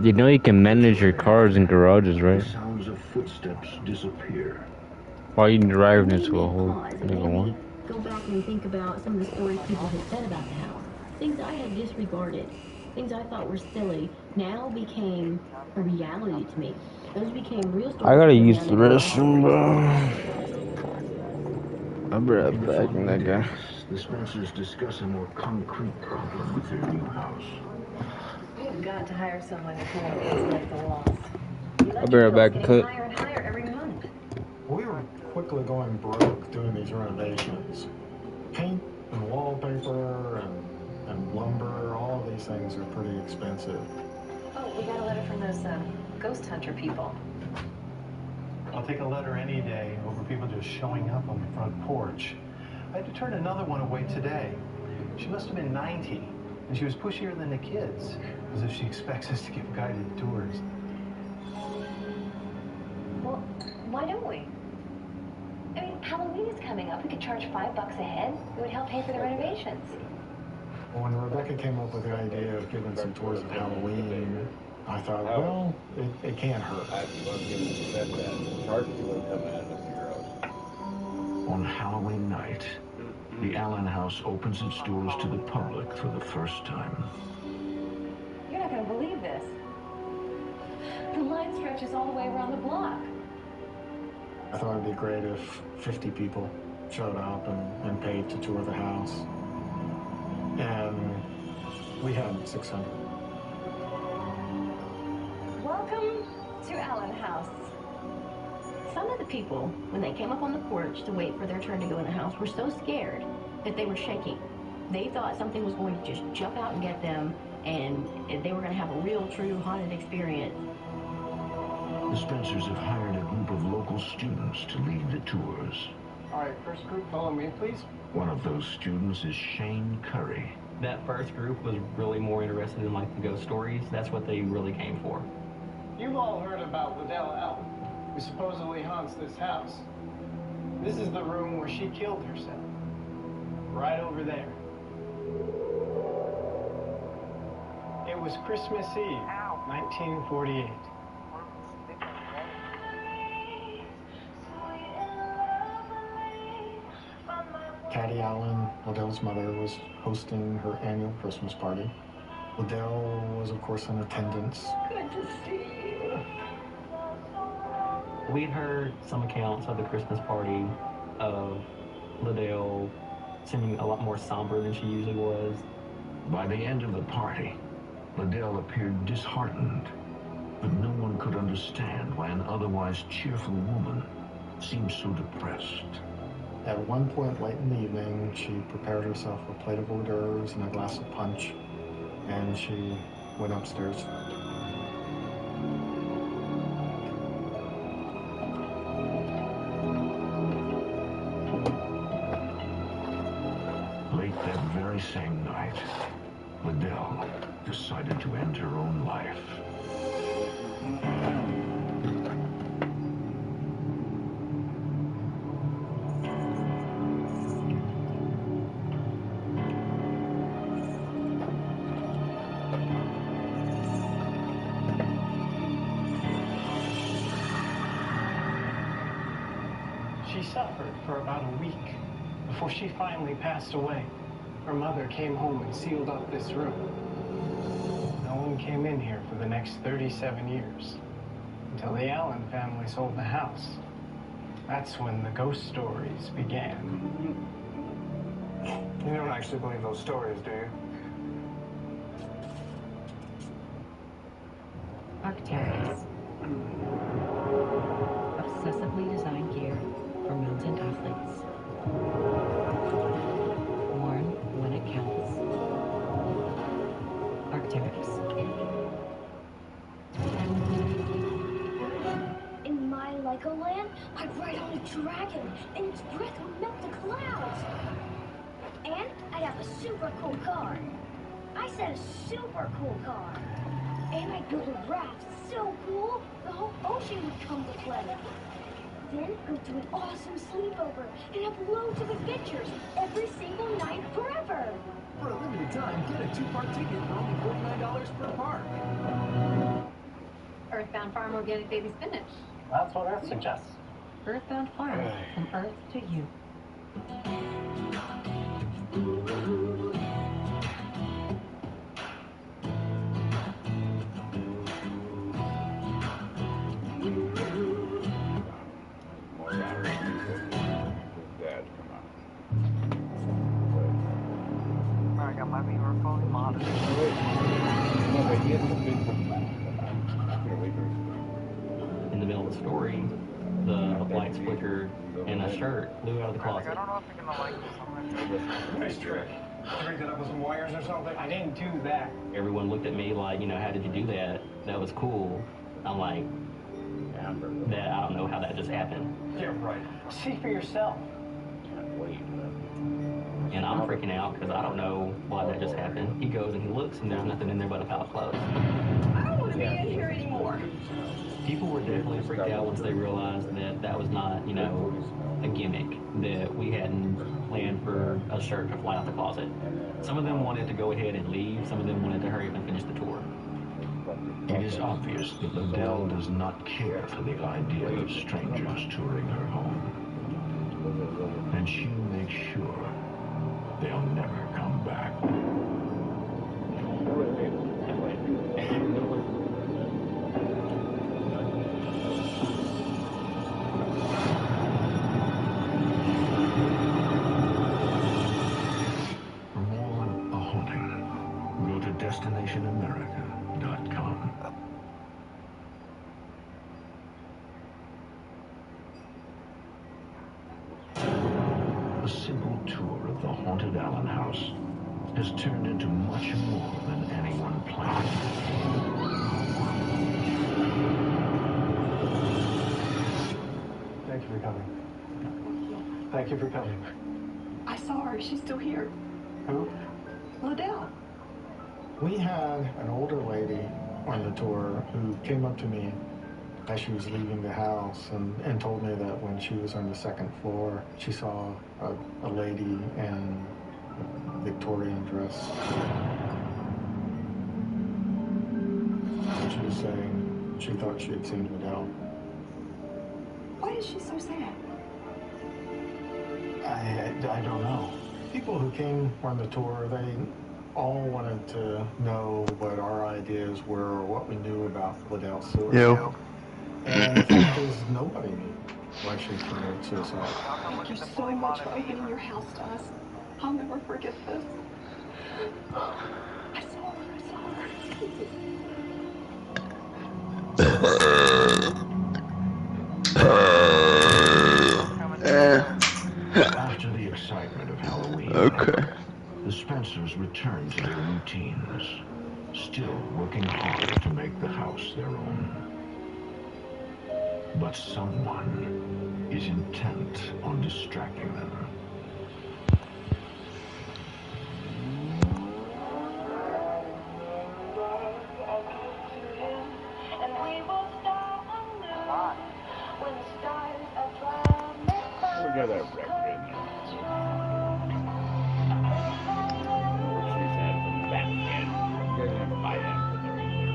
You know you can manage your cars in garages, right? The sounds of footsteps disappear. Why are you driving into a hole? Nigga, what? Go back and think about some of the stories people had said about the house. Things I had disregarded. Things I thought were silly now became a reality to me. Those became real stories. I gotta use the restroom, bro. I'll be right back, nigga. The Spencers discuss a more concrete problem with their new house. We have got to hire someone to come and insulate the walls. I'll be right back. Cut. Higher and higher every month. We were quickly going broke doing these renovations. Paint and wallpaper and lumber, all of these things are pretty expensive. Oh, we got a letter from those ghost hunter people. I'll take a letter any day over people just showing up on the front porch. I had to turn another one away today. She must have been 90, and she was pushier than the kids, as if she expects us to give guided tours. Well, why don't we? I mean, Halloween is coming up. We could charge $5 a head. It would help pay for the renovations. When Rebecca came up with the idea of giving some tours at Halloween, I thought, well, it can't hurt. On Halloween night, the Allen house opens its doors to the public for the first time. You're not going to believe this. The line stretches all the way around the block. I thought it'd be great if 50 people showed up and paid to tour the house. And we had 600. Welcome to Allen House. Some of the people, when they came up on the porch to wait for their turn to go in the house, were so scared that they were shaking. They thought something was going to just jump out and get them, and they were going to have a real, true haunted experience. The Spencers have hired a group of local students to lead the tours. All right, first group, follow me, please. One of those students is Shane Curry. That first group was really more interested in like the ghost stories. That's what they really came for. You've all heard about Liddell Allen, who supposedly haunts this house. This is the room where she killed herself. Right over there. It was Christmas Eve, 1948. Patty Allen, Liddell's mother, was hosting her annual Christmas party. Liddell was, of course, in attendance. Good to see you. We'd heard some accounts of the Christmas party of Liddell seeming a lot more somber than she usually was. By the end of the party, Liddell appeared disheartened, but no one could understand why an otherwise cheerful woman seemed so depressed. At one point late in the evening, she prepared herself a plate of hors d'oeuvres and a glass of punch, and she went upstairs. Late that very same night, Liddell decided to end her own life. She suffered for about a week before she finally passed away. Her mother came home and sealed up this room. No one came in here for the next 37 years, until the Allen family sold the house. That's when the ghost stories began. You don't actually believe those stories, do you? Arc'teryx. Obsessively designed gear for mountain athletes. Worn when it counts. Arc'teryx. In my Lego land, I ride on a dragon, and dude's breath would melt the clouds. And I'd have a super cool car. I said a super cool car. And I'd build a raft so cool, the whole ocean would come to play. Then go to an awesome sleepover and have loads of adventures every single night forever. For a limited time, get a 2-part ticket for only $49 per park. Earthbound Farm Organic Baby Spinach. That's what Earth suggests. Earthbound Farm, from Earth to you. I got my beaver fully modded. In the middle of the story, the lights flickered and a shirt flew out of the closet. I don't know if you're gonna like this. Nice trick. Rigged it up with some wires or something? I didn't do that. Everyone looked at me like, how did you do that? That was cool. I'm like, that I don't know how that just happened. Yeah, right. See for yourself. And I'm freaking out because I don't know why that just happened. He goes and he looks and there's nothing in there but a pile of clothes. I don't want to be in here anymore. People were definitely freaked out once they realized that that was not, a gimmick, that we hadn't planned for a shirt to fly out the closet. Some of them wanted to go ahead and leave. Some of them wanted to hurry up and finish the tour. It is obvious that Liddell does not care for the idea of strangers touring her home. And she'll make sure they'll never come back. For more on A Haunting, go to DestinationAmerica.com. A simple tour of the haunted Allen house has turned into much more than anyone planned. Thank you for coming. Thank you for coming. I saw her. She's still here. Who? Liddell. We had an older lady on the tour who came up to me as she was leaving the house and told me that when she was on the second floor, she saw a lady in a Victorian dress. She was saying she thought she had seen Liddell. Why is she so sad? I don't know. People who came on the tour, they all wanted to know what our ideas were or what we knew about Liddell Stewart. Yo. And the fact is, nobody knew why she committed suicide. Thank you so much for opening your house to us. I'll never forget this. I saw her. After the excitement of Halloween, Okay. the Spencers return to their routines, still working hard to make the house their own. But someone is intent on distracting them. We got that record in there. She's had some back end. You're gonna buy that for the right there.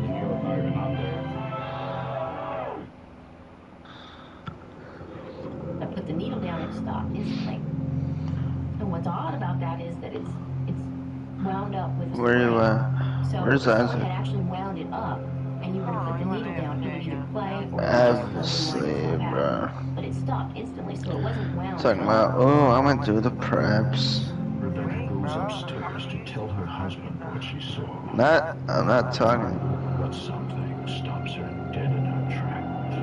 You know it's not even on there. I put the needle down and stopped instantly. And what's odd about that is that it's wound up with. Where you at? So Where's if you Isaac? had actually wound it up, and you were to put the needle down, either you'd play or Obviously, bro. but it stopped instantly, so it wasn't wound. Talking about, oh, I went through the preps. Rebecca goes upstairs to tell her husband what she saw. I'm not talking. But something stops her dead in her tracks.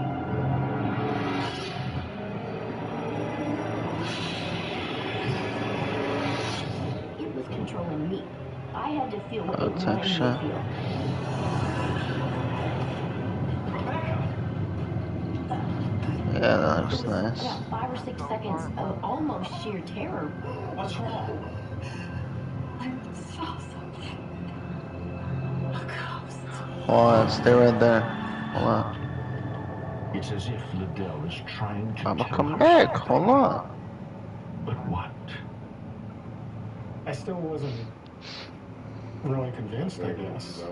It was controlling me. I had to feel what it wanted me to Attention. feel. Rebecca! Yeah, that looks nice. About 5 or 6 seconds of almost sheer terror. What's wrong? I saw something. A ghost. Hold on, stay right there. Hold on. It's as if Liddell is trying to I'ma tell come her back. something. Hold on. But what? I still wasn't really convinced, I guess,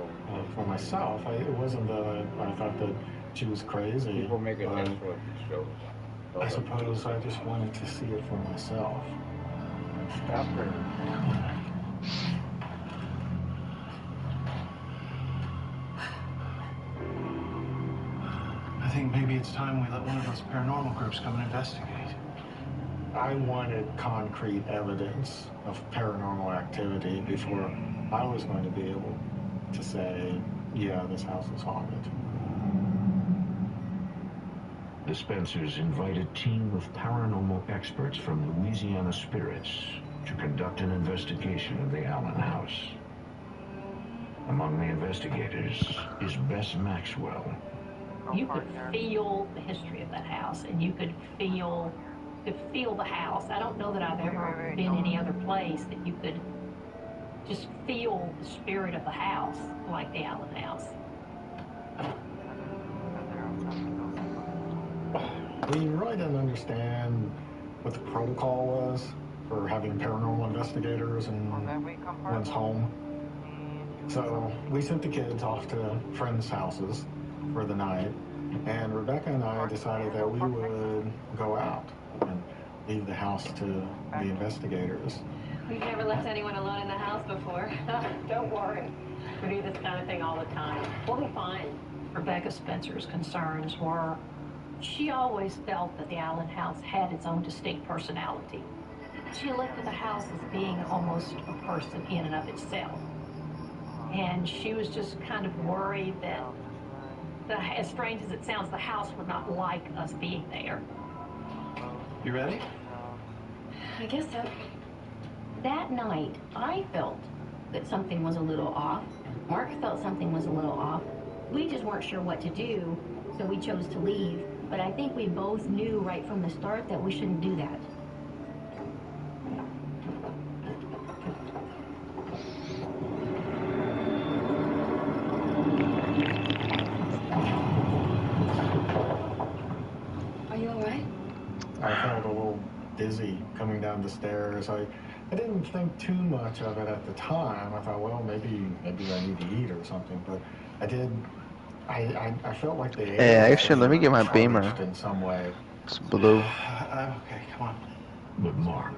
for myself. It wasn't that I thought that she was crazy. People make it but for shows. I suppose I just wanted to see it for myself. Stop her. I think maybe it's time we let one of those paranormal groups come and investigate. I wanted concrete evidence of paranormal activity before I was going to be able to say, yeah, this house is haunted. The Spencers invite a team of paranormal experts from Louisiana Spirits to conduct an investigation of the Allen house. Among the investigators is Bess Maxwell. You could feel the history of that house, and you could feel the house. I don't know that I've ever been any other place that you could just feel the spirit of the house like the Allen house. We really didn't understand what the protocol was for having paranormal investigators in one's home. So we sent the kids off to friends' houses for the night, and Rebecca and I decided that we would go out and leave the house to the investigators. We've never left anyone alone in the house before. Don't worry. We do this kind of thing all the time. We'll be fine. Rebecca Spencer's concerns were she always felt that the Allen house had its own distinct personality. She looked at the house as being almost a person in and of itself. And she was just kind of worried that, as strange as it sounds, the house would not like us being there. You ready? I guess so. That night, I felt that something was a little off. Mark felt something was a little off. We just weren't sure what to do, so we chose to leave. But I think we both knew right from the start that we shouldn't do that. Are you all right? I felt a little dizzy coming down the stairs. I didn't think too much of it at the time. I thought, well, maybe I need to eat or something. But I felt like the air. Hey, actually, let me get my beamer. In some way. It's blue. I'm okay, come on. But Mark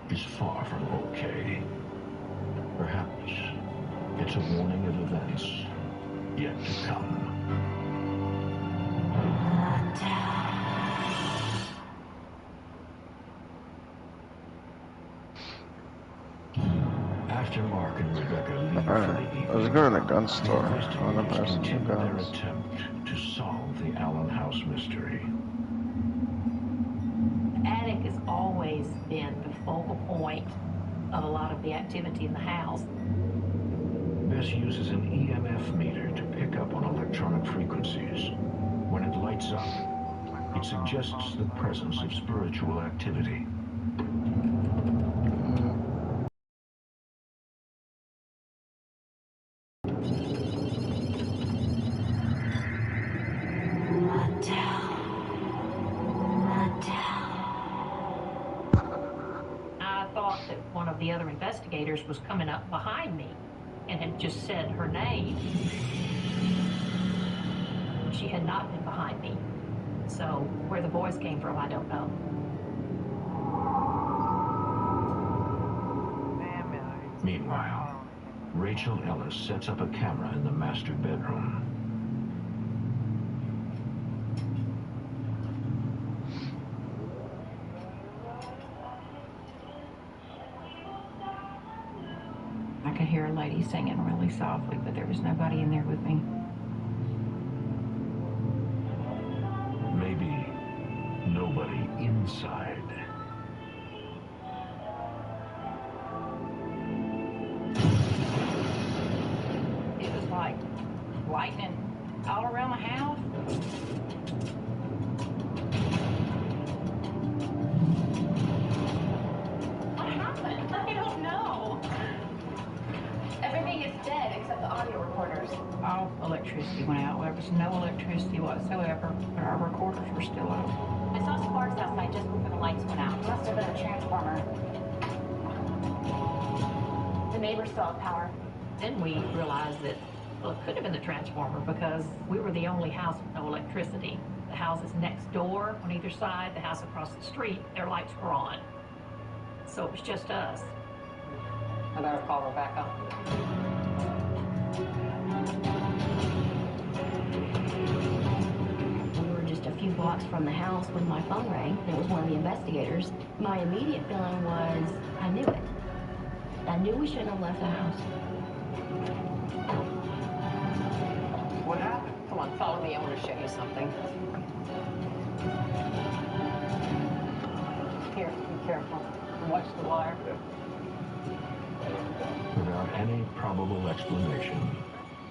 is far from okay. Perhaps it's a warning of events yet to come. After Mark and Rebecca leave for the evening, Let's go to the gun store. I want to buy investigators some continue their guns. attempt to solve the Allen house mystery. The attic has always been the focal point of a lot of the activity in the house. Bess uses an EMF meter to pick up on electronic frequencies. When it lights up, it suggests the presence of spiritual activity. I thought that one of the other investigators was coming up behind me and had just said her name. She had not been behind me. So where the voice came from, I don't know. Meanwhile, Rachel Ellis sets up a camera in the master bedroom. I could hear a lady singing really softly, but there was nobody in there with me. Maybe nobody inside. It was like lightning all around the house. was. However, our recorders were still on. I saw sparks outside just before the lights went out. Must have been a transformer. The neighbors still have power. Then we realized that, well, it could have been the transformer because we were the only house with no electricity. The houses next door on either side, the house across the street, their lights were on. So it was just us. I better call her back up. We were just a few blocks from the house when my phone rang. It was one of the investigators. My immediate feeling was, I knew it. I knew we shouldn't have left the house. What happened? Come on, follow me. I want to show you something. Here, be careful. Watch the wire. Without any probable explanation,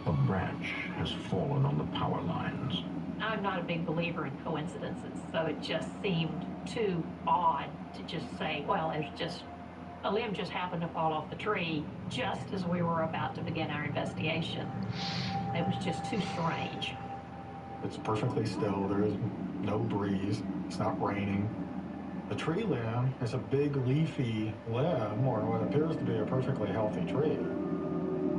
a branch has fallen on the power lines. I'm not a big believer in coincidences, so it just seemed too odd to just say, well, it's just a limb just happened to fall off the tree just as we were about to begin our investigation. It was just too strange. It's perfectly still. There is no breeze. It's not raining. The tree limb is a big leafy limb, or what appears to be a perfectly healthy tree.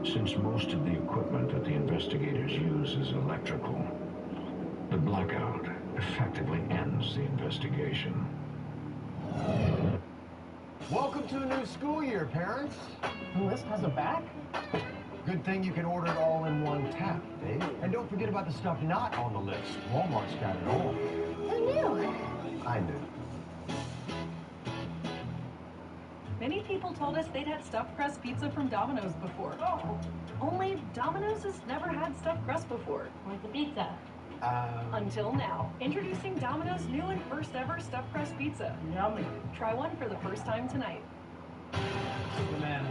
Since most of the equipment that the investigators use is electrical, the blackout effectively ends the investigation. Welcome to a new school year, parents. And this has a back? Good thing you can order it all in one tap, Dave. And don't forget about the stuff not on the list. Walmart's got it all. Who knew? I knew. Many people told us they'd had stuffed crust pizza from Domino's before. Oh. Only Domino's has never had stuffed crust before. Where's the pizza? Until now. Introducing Domino's new and first ever stuffed crust pizza. Yummy. Try one for the first time tonight. Man,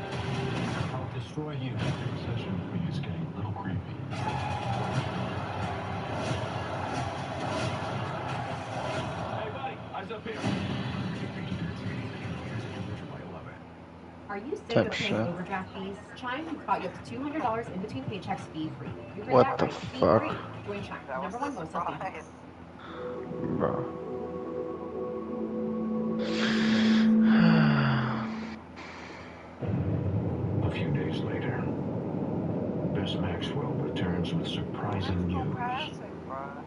I'll destroy you. Session 3 is getting a little creepy. Hey, buddy, eyes up here. Are you sick of paying overdraft fees? Chime got you up to $200 in between paychecks fee-free. You heard that right, fee-free. Join Chime, number one wholesale fee. Bro. A few days later, Bess Maxwell returns with surprising news.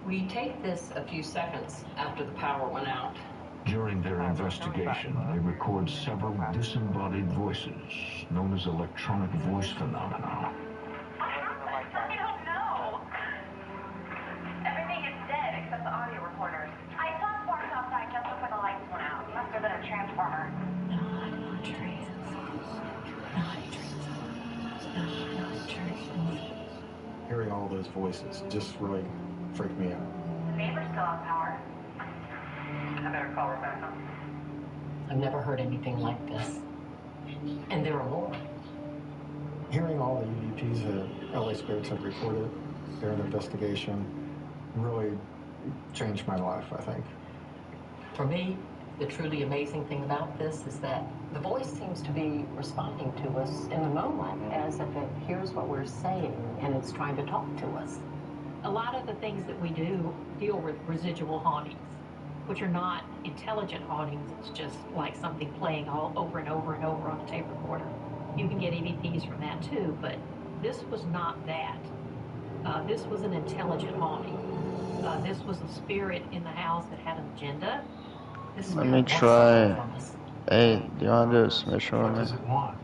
We taped this a few seconds after the power went out. During their investigation, they record several disembodied voices, known as electronic voice phenomena. I don't know. Everything is dead except the audio recorders. I saw sparks outside just before the lights went out. Must have been a transformer. Hearing all those voices just really freaked me out. The neighbors still have power. I better call Rebecca. I've never heard anything like this. And there are more. Hearing all the EVPs that LA Spirits have recorded during the investigation really changed my life, I think. For me, the truly amazing thing about this is that the voice seems to be responding to us in the moment as if it hears what we're saying and it's trying to talk to us. A lot of the things that we do deal with residual hauntings, which are not intelligent hauntings. It's just like something playing all over and over and over on a tape recorder. You can get EVPs from that too, but this was not that. This was an intelligent haunting. This was a spirit in the house that had an agenda. Let me try. Hey, do you want to do a submission with me? What does it want?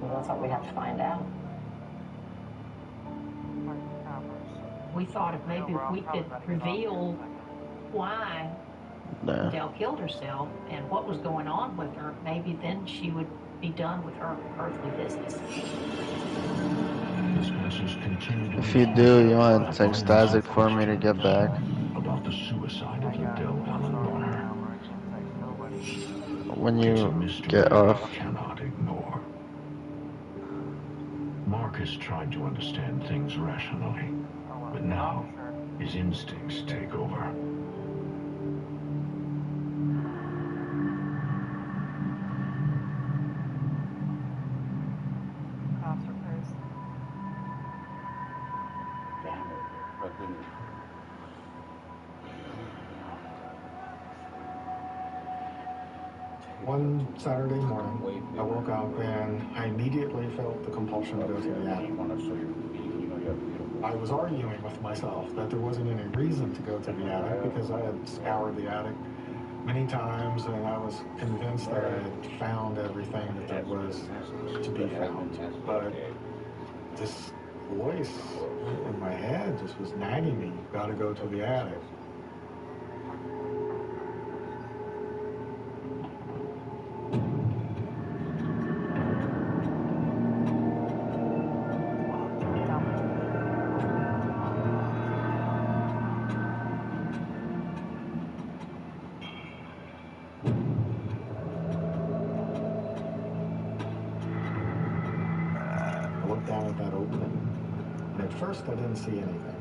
Well, that's what we have to find out. We thought if maybe if we could reveal why Dell killed herself and what was going on with her, maybe then she would be done with her earthly business. If you do, you want to text Isaac for me to get back. About the suicide of Liddell Allen Bonner. When you get off. Cannot ignore. Marcus tried to understand things rationally, but now his instincts take over. One Saturday morning, I woke up and I immediately felt the compulsion to go to the attic. I was arguing with myself that there wasn't any reason to go to the attic because I had scoured the attic many times and I was convinced that I had found everything that there was to be found. But this voice in my head just was nagging me, you've got to go to the attic. I looked down at that opening, and at first I didn't see anything.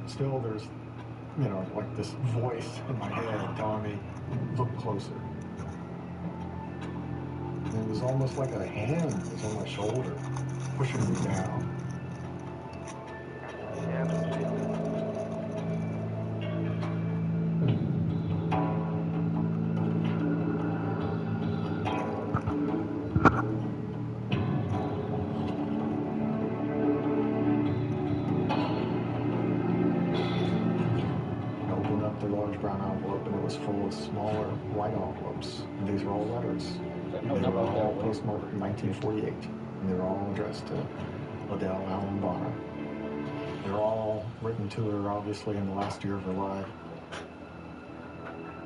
Still, there's, like this voice in my head telling me, look closer. And it was almost like a hand was on my shoulder, pushing me down. I opened up the large brown envelope and it was full of smaller white envelopes. And these were all letters. They were all postmarked in 1948. And they were all addressed to Liddell Allen Bonner. They're all written to her, obviously, in the last year of her life.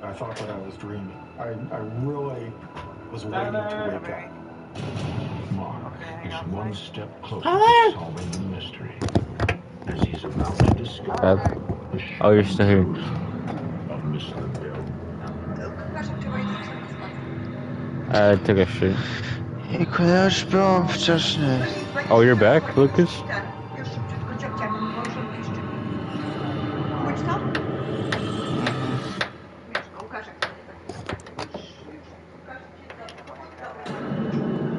I thought that I was dreaming. I really was waiting to wake up. Mark is one step closer to solving the mystery as he's about to discover the Oh, you're still here. of Miss Liddell. I took a shit. Ja już byłam wcześniej. Oh, you're back, Lucas?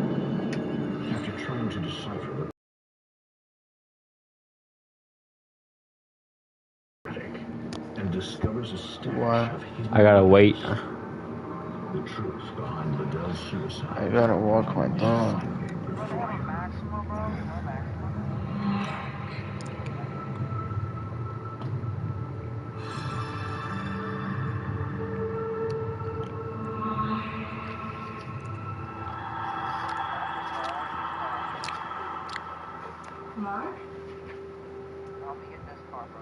After trying to decipher the and discovers a stash of hidden I gotta wait. the truth behind Liddell's suicide. I gotta walk my dog. Mark?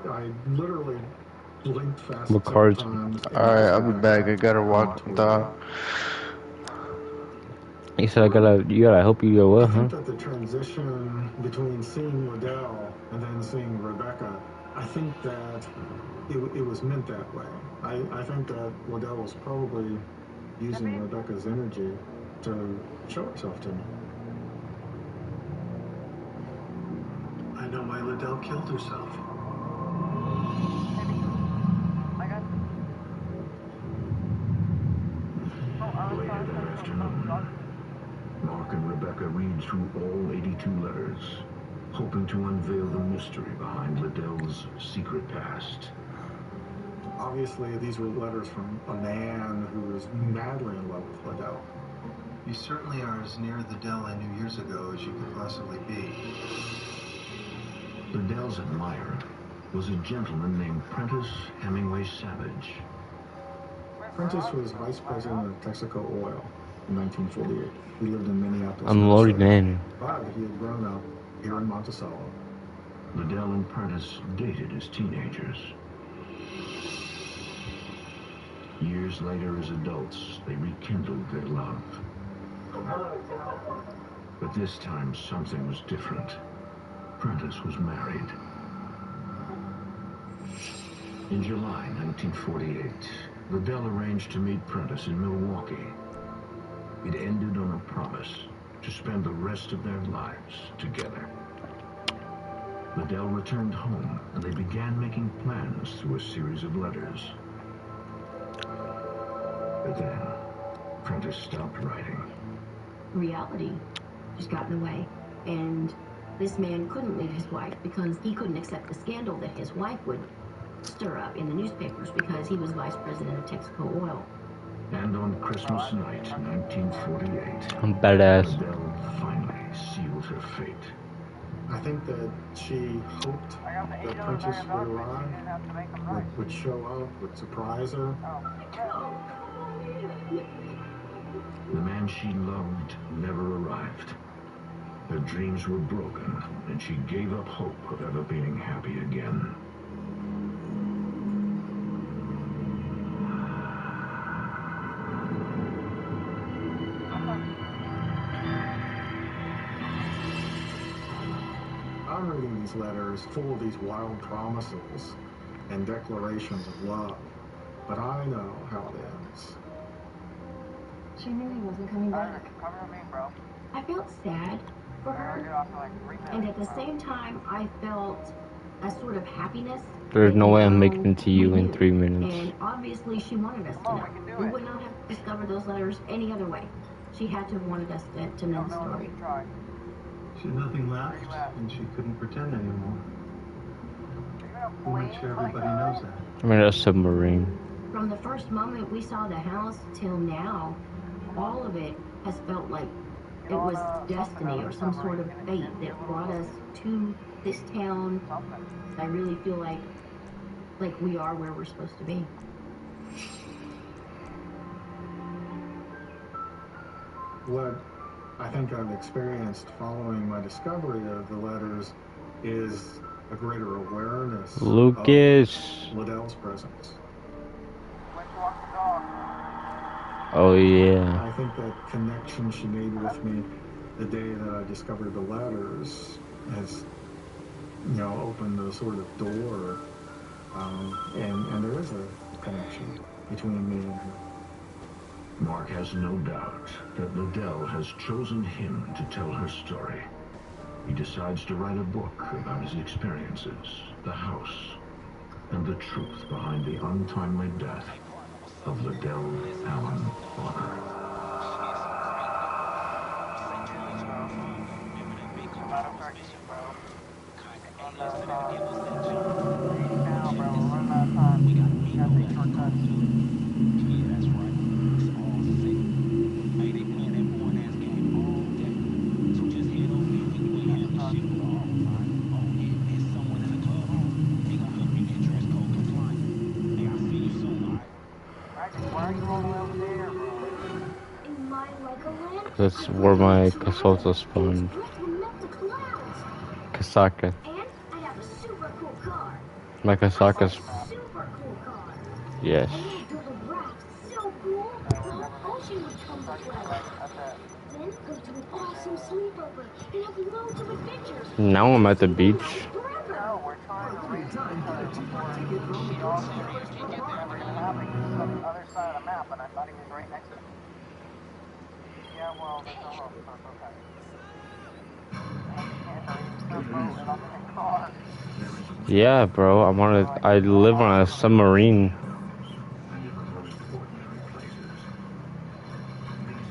I literally blinked fast What cards? Alright, I'll be back. I gotta walk the dog. He said you gotta help you go what, huh? I think that the transition between seeing Liddell and then seeing Rebecca, I think that it was meant that way. I think that Liddell was probably using Rebecca's energy to show herself to me. I know why Liddell killed herself. Later that afternoon, Mark and Rebecca read through all 82 letters, hoping to unveil the mystery behind Liddell's secret past. Obviously, these were letters from a man who was madly in love with Liddell. You certainly are as near the Dell I knew years ago as you could possibly be. Liddell's admirer was a gentleman named Prentice Hemingway Savage. Prentice was vice president of Texaco Oil in 1948. He lived in Minneapolis, Unloaded man. but he had grown up here in Monticello. Liddell and Prentice dated as teenagers. Years later, as adults, they rekindled their love. But this time, something was different. Prentice was married. In July 1948, Liddell arranged to meet Prentice in Milwaukee. It ended on a promise to spend the rest of their lives together. Liddell returned home, and they began making plans through a series of letters. But then, Prentice stopped writing. Reality just got in the way, and this man couldn't leave his wife because he couldn't accept the scandal that his wife would stir-up in the newspapers because he was vice president of Texaco Oil. And on Christmas night, 1948, I'm badass. Liddell finally sealed her fate. I think that she hoped that Princess would arrive, would show up, would surprise her. The man she loved never arrived. Her dreams were broken, and she gave up hope of ever being happy again. I'm reading these letters full of these wild promises and declarations of love, but I know how it ends. She knew he wasn't coming back. I felt sad for her, and at the same time, I felt a sort of happiness. There's no way I'm making it to you in 3 minutes. And obviously, she wanted us to know. We would not have discovered those letters any other way. She had to have wanted us to know the story. She had nothing left, and she couldn't pretend anymore. We'll make sure everybody knows that. I mean, a submarine. From the first moment we saw the house till now, all of it has felt like it was destiny or some sort of fate that brought us to this town. I really feel like we are where we're supposed to be. What I think I've experienced following my discovery of the letters is a greater awareness Lucas. of Liddell's presence. Oh yeah. I think that connection she made with me the day that I discovered the letters has, opened a sort of door, and there is a connection between me and her. Mark has no doubt that Liddell has chosen him to tell her story. He decides to write a book about his experiences, the house, and the truth behind the untimely death of Liddell Allen Bonner. That's where my Kasota spawned. Kasaka. My Kasaka's. Yes. Now I'm at the beach. Yeah, bro. I live on a submarine.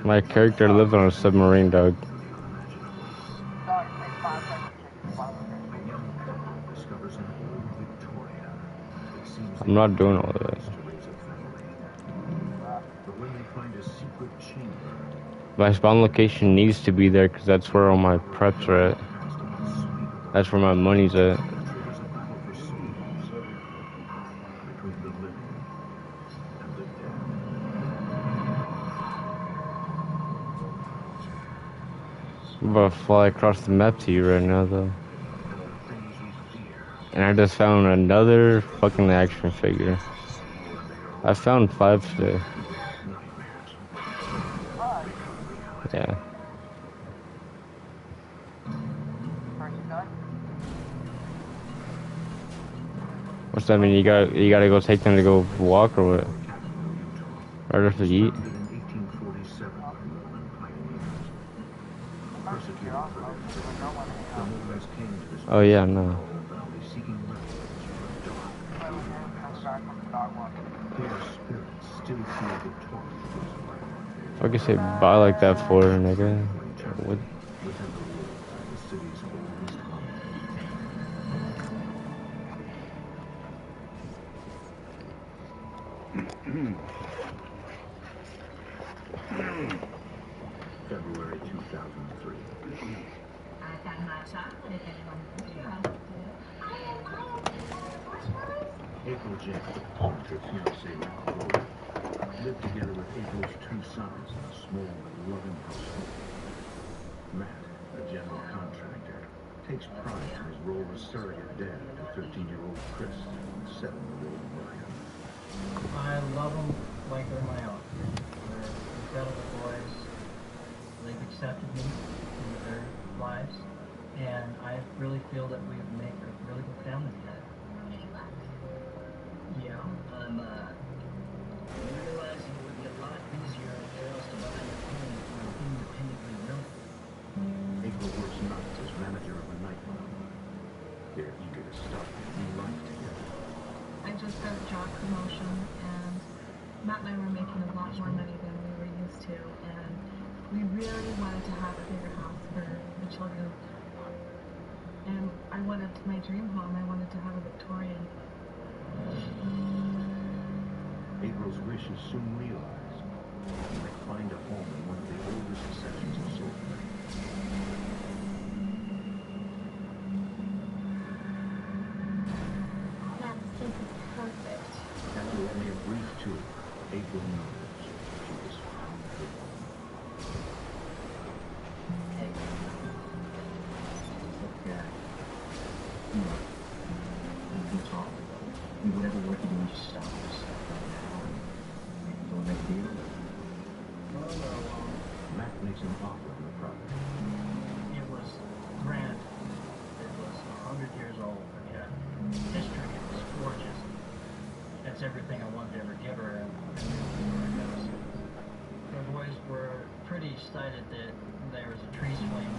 My character lives on a submarine, dog. I'm not doing all of that. My spawn location needs to be there because that's where all my preps are at. That's where my money's at. I'm about to fly across the map to you right now, though. And I just found another fucking action figure. I found 5 today. Yeah. What's that mean? You gotta go take them to go walk or what? Right after you eat? Oh yeah, no. I could say buy like that for her, nigga. What? February 2003. I've got hot chocolate if anyone wants April Jane and her fiancé Matt Rowe lived together with April's 2 sons in a small but loving household. Matt, a general contractor, takes pride in his role as surrogate dad to 13-year-old Chris and 7-year-old Brian. I love them like they're my own. They're incredible boys. They've accepted me into their lives, and I really feel that we make a really good family together. Yeah, I'm realizing it would be a lot easier for us to buy a home when independently built. April works nights as manager of a nightclub. They're eager to start a new life together. I just got a job promotion, and Matt and I were making a lot more money than we were used to, and we really wanted to have a bigger house for the children. And I went up to my dream home. I wanted to have a Victorian. April's wish is soon realized. They might find a home in one of the oldest sections of Salt Lake. Matt's place is perfect. After only a brief tour, April knows she has found her home. Whatever work you're doing, just stop yourself right now. Don't make a deal. Matt makes an offer on the property. It was grand. It was 100 years old. It had history. It was gorgeous. That's everything I wanted to ever give her. And the boys were pretty excited that there was a tree swing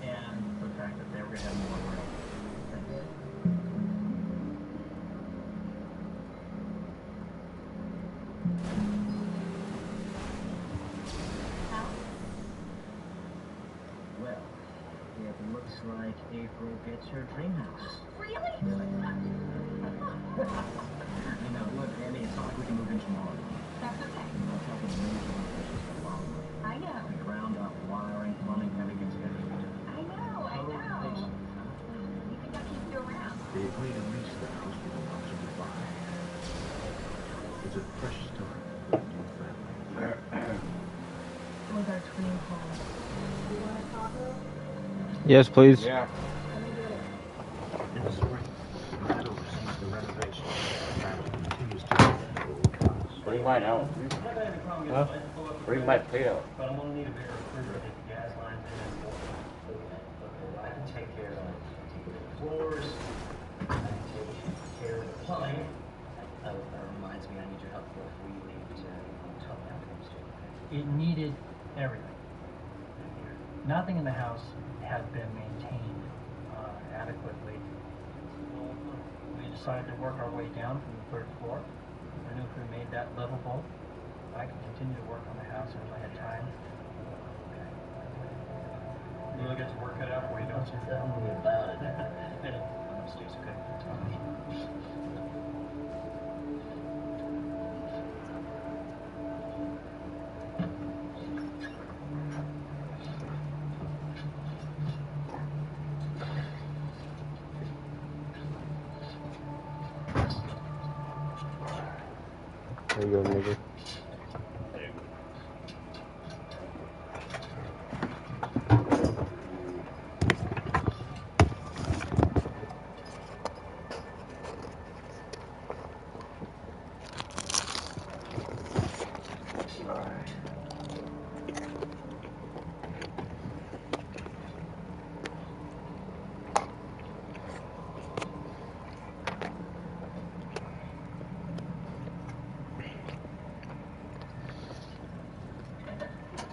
and the fact that they were going to have more room. Well, it looks like April gets her dream house. Really? You know, look, Andy, it's not like we can move in tomorrow. That's okay. We're talking major renovations for a long way. I know. Like ground up, wiring, plumbing, everything's gonna be done. I know. You think I'll keep you around? They agree to lease the house with an option to buy. It's a fresh start for a new family. It was our dream home. You want a taco? Yes, please. Yeah. In the spring, Matt oversees the renovation. Matt continues to build the old house. Bring mine out. Huh? Bring my plate out. But I'm gonna need a bigger refrigerator to get the gas lines in and I can take care of the floors. I can take care of the plumbing. That reminds me, I need your help before we leave to tell me how it comes to. It needed everything. Nothing in the house had been maintained adequately. We decided to work our way down from the 3rd floor. I knew if we made that livable, I could continue to work on the house as I had time. You really get to work it out for you, don't you? Tell me about it. I'm upstairs, okay? There you go, nigga.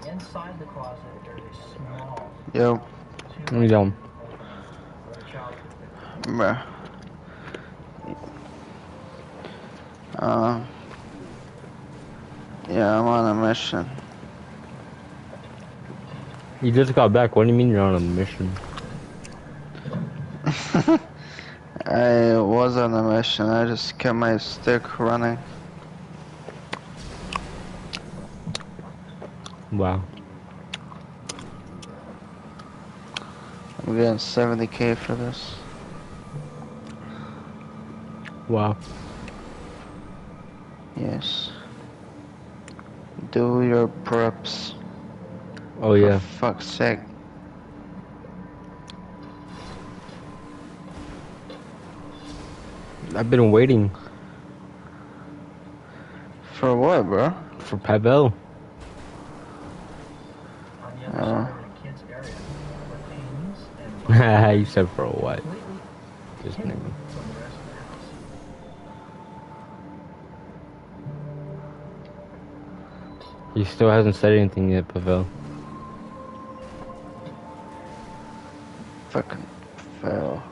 Inside the closet, there's a small. Yo. Let me down. Bruh. Yeah, I'm on a mission. You just got back. What do you mean you're on a mission? I was on a mission. I just kept my stick running. Wow. I'm getting 70K for this. Wow. Yes. Do your preps. Oh yeah. For fuck's sake. I've been waiting. For what, bro? For Pavel. You said for what? This nigga. He still hasn't said anything yet, Pavel. Fucking fail.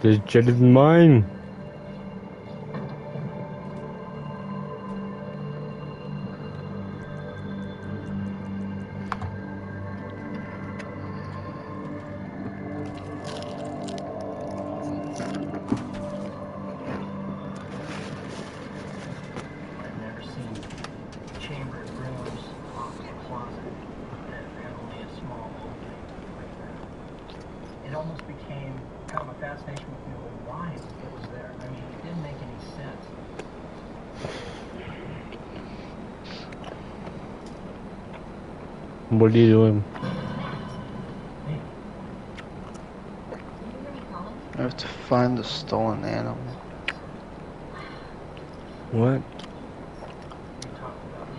This jet is mine. It almost became kind of a fascination with me why it was there. I mean, it didn't make any sense. What are you doing? I have to find the stolen animal. What?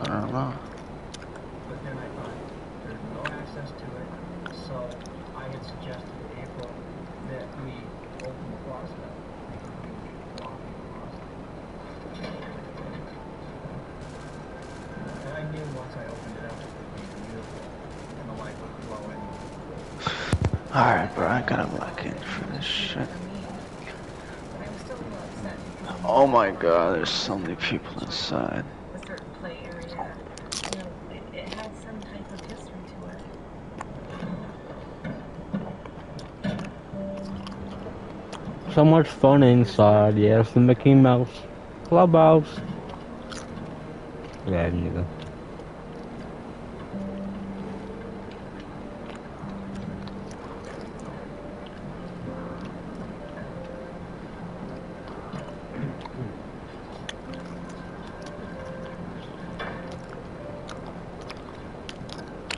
I don't know. But then I thought, there's no access to it, so I had suggested to April that we open the closet up. And I knew once I opened it up, it would be beautiful, and the light would flow in. Alright, bro, I gotta lock in for this shit. Oh my god, there's so many people inside. A certain play area, you know, it had some type of history to it. So much fun inside. Yes, the Mickey Mouse Clubhouse. Yeah, nigga.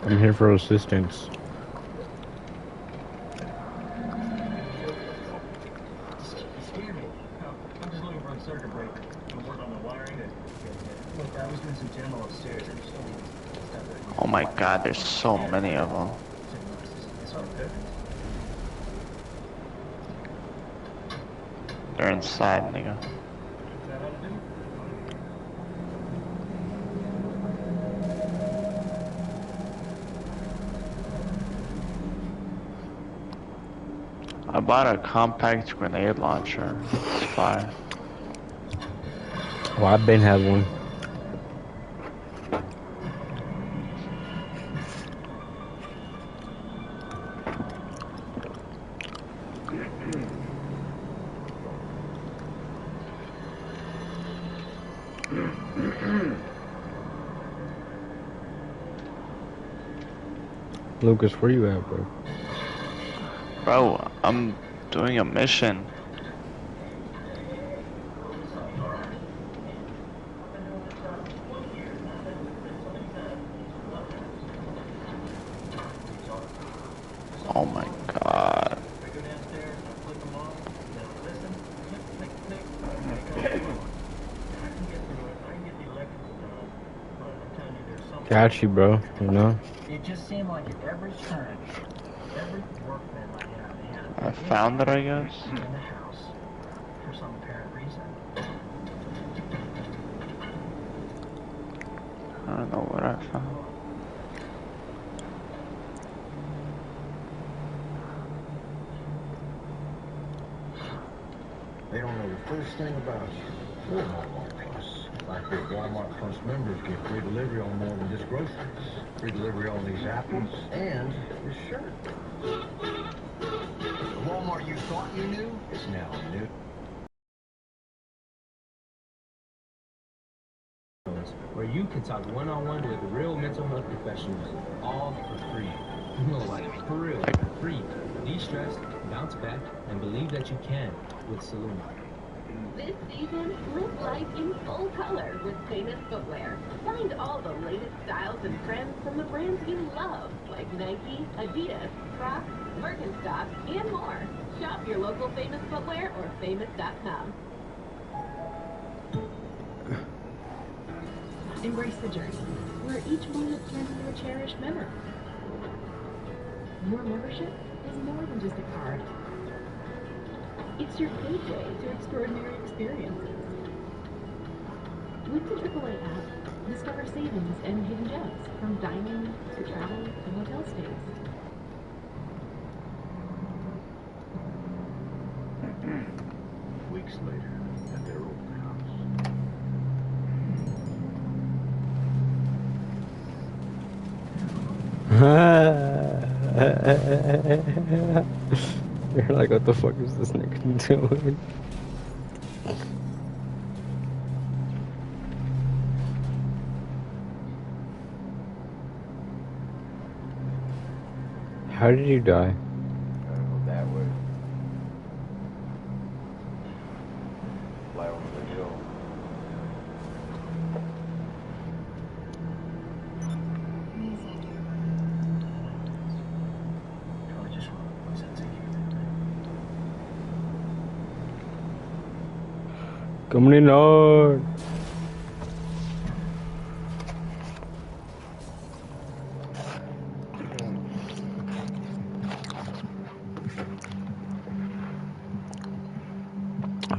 I'm here for assistance. Oh my god, there's so many of them. They're inside, nigga. I bought a compact grenade launcher. It's fire. Well, I've been had one. Lucas, where you at, bro? Bro, I'm doing a mission. Oh my god. Got you, bro. You know? It just seemed like at every turn, every workman I had I found it, I guess. in the house, for some apparent reason. I don't know what I found. They don't know the first thing about you. Or Walmart Plus. Like with Walmart Plus members get free delivery on more than just groceries. Free delivery on these apples and this shirt. The Walmart you thought you knew is now new. Where you can talk one-on-one with real mental health professionals, all for free. No, like, for real, free. De-stress, bounce back, and believe that you can with Saloon. This season, live life in full color with Famous Footwear. Find all the latest styles and trends from the brands you love, like Nike, Adidas, Crocs, Birkenstock, and more. Shop your local Famous Footwear or famous.com. Embrace the journey, where each moment turns into a cherished memory. Your membership is more than just a card. It's your gateway to extraordinary experiences. With the AAA app, discover savings and hidden gems, from dining to travel to hotel stays. Weeks later, at their old house. You're like, what the fuck is this nigga doing? How did you die? That way. Fly over the hill. Coming in hard.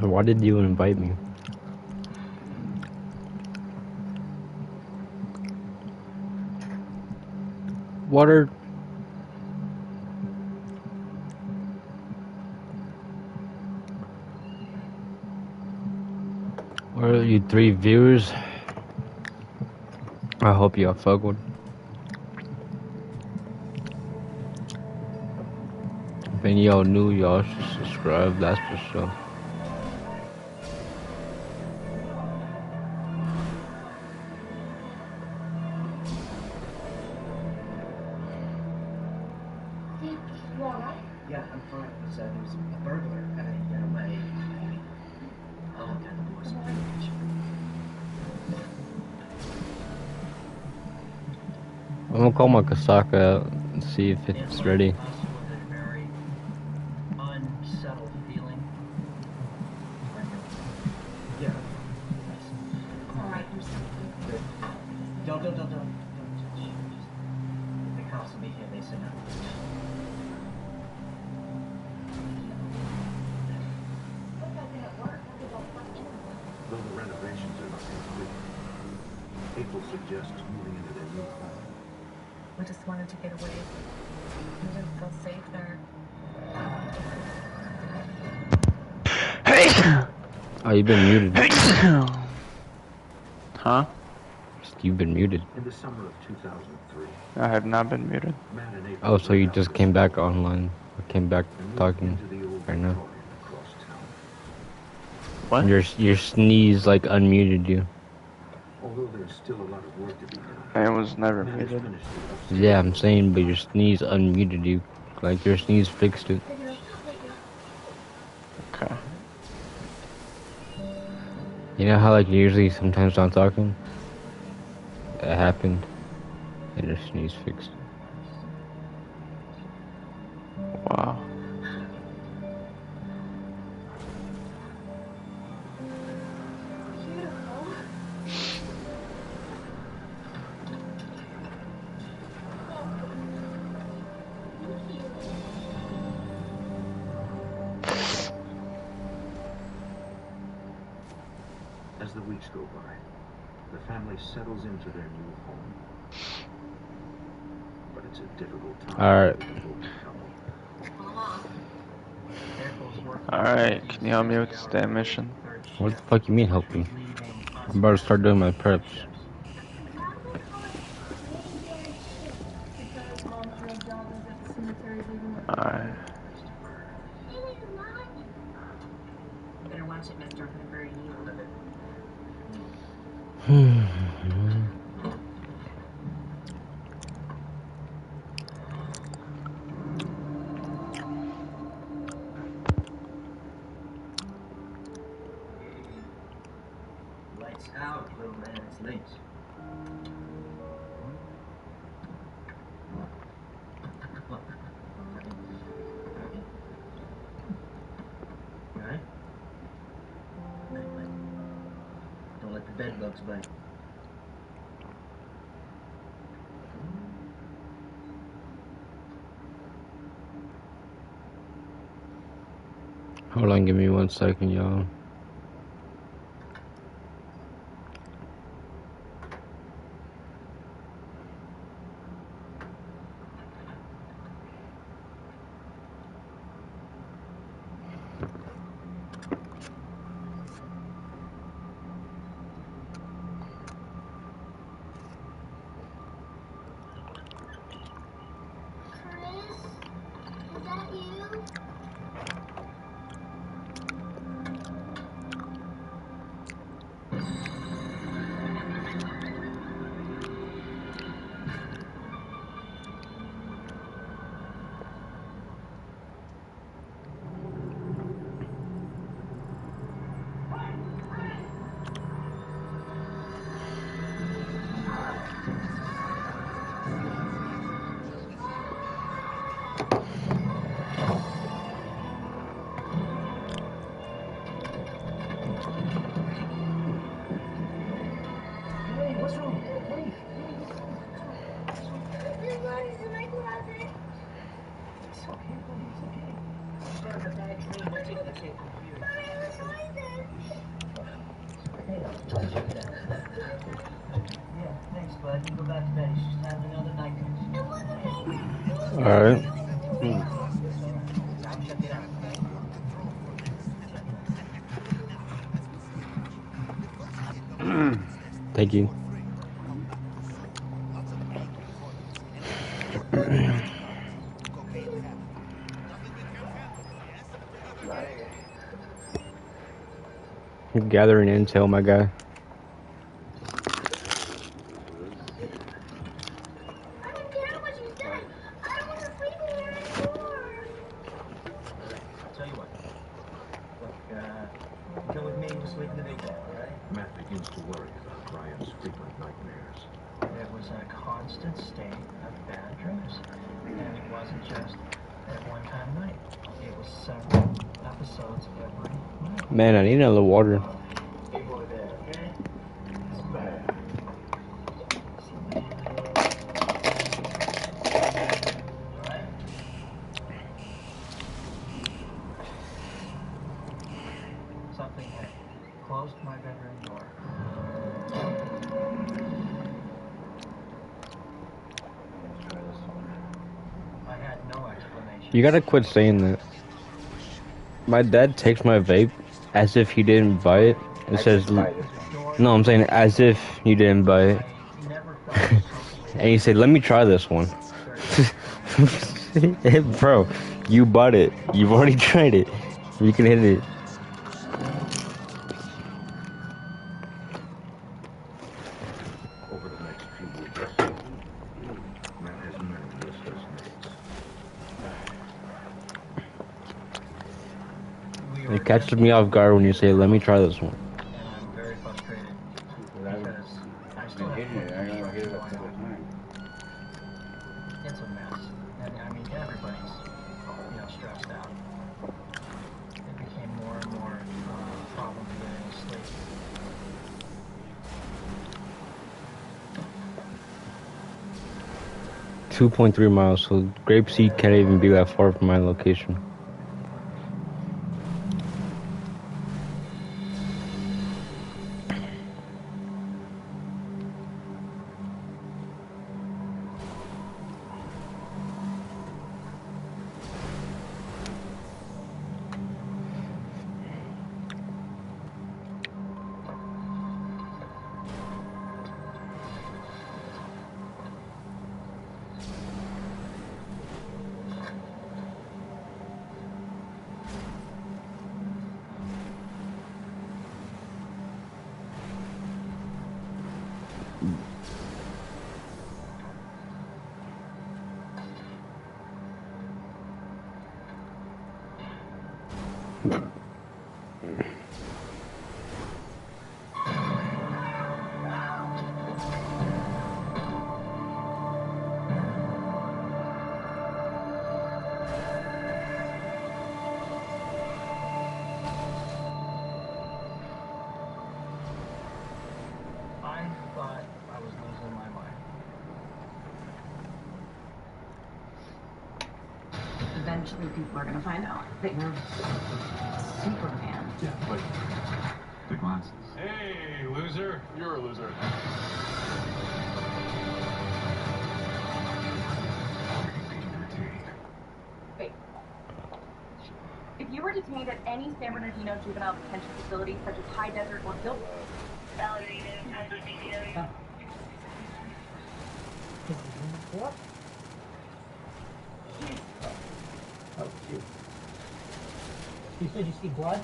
Why did you invite me? Water. What are you, 3 viewers? I hope y'all fuck with. If any of y'all new, y'all should subscribe, that's for sure. Yeah, I'm fine. Because there was a burglar at my kind of boys. I'm gonna call my Kasaka out and see if it's ready. Very unsettled feeling. Yeah. All right, there's something. Don't touch. The cops will be here. They said no. Though the renovations are not complete, people suggest moving into their new home. We just wanted to get away. We didn't feel safe there. Oh, you've been muted. Huh? You've been muted. In the summer of 2003, I have not been muted. Oh, so you just came back online. Or came back talking right now. What? Your sneeze like unmuted you. Although there's still a lot of work to be done. I was never muted. Yeah, I'm saying, but your sneeze unmuted you. Like your sneeze fixed it. Okay. You know how like you usually sometimes not talking? That happened. And your sneeze fixed it. Wow. weeks go by. The family settles into their new home. But it's a difficult time. Alright. Alright, can you help me with this damn mission? What the fuck you mean help me? I'm about to start doing my preps. Alright. Better watch it, mister. I'm gonna bury you. Lights out, little man. It's late. Alright? Don't let the bed bugs bite. Hold on, give me 1 second, y'all. Hey, what's wrong? Hey. There's monkeys in my closet. It's okay, buddy. It's okay. Just had a bad dream. We'll take the tape from here. But I heard noises. Hey, check it out. Yeah, thanks, bud. You can go back to bed. He's just having another nightmare. It wasn't nightmares. It was Alright. It's all right. I'll check it out, okay? Thank you. Gathering intel, my guy. I don't care what you said. I don't want to sleep in here anymore. I'll tell you what. Look, come with me and just sleep in the big bed, all right? Matt begins to worry about Brian's frequent nightmares. It was a constant state of bad dreams. And it wasn't just at one time night. It was several episodes every night. Man, I need another water. Big boy bed, okay? It's bad. Alright? Something had closed my bedroom door. I had no explanation. You gotta quit saying that. My dad takes my vape as if he didn't buy it. It says, no, I'm saying as if you didn't buy it. And he said, let me try this one. Bro, you bought it. You've already tried it. You can hit it. Over the next few weeks, Matt has many listless nights. It catches me off guard when you say, let me try this one. And I'm very frustrated because I still have it's a mess. And I mean, everybody's, stressed out. It became more and more a problem to get any sleep. 2.3 miles, so Grape Seed can't even be that far from my location. I thought I was losing my mind. Eventually, people are going to find out that you're Superman. Yeah, but the glasses. Hey, loser. You're a loser. Wait. If you were detained at any San Bernardino juvenile detention facility, such as High Desert or Guild... What? Oh, you. You said you see blood?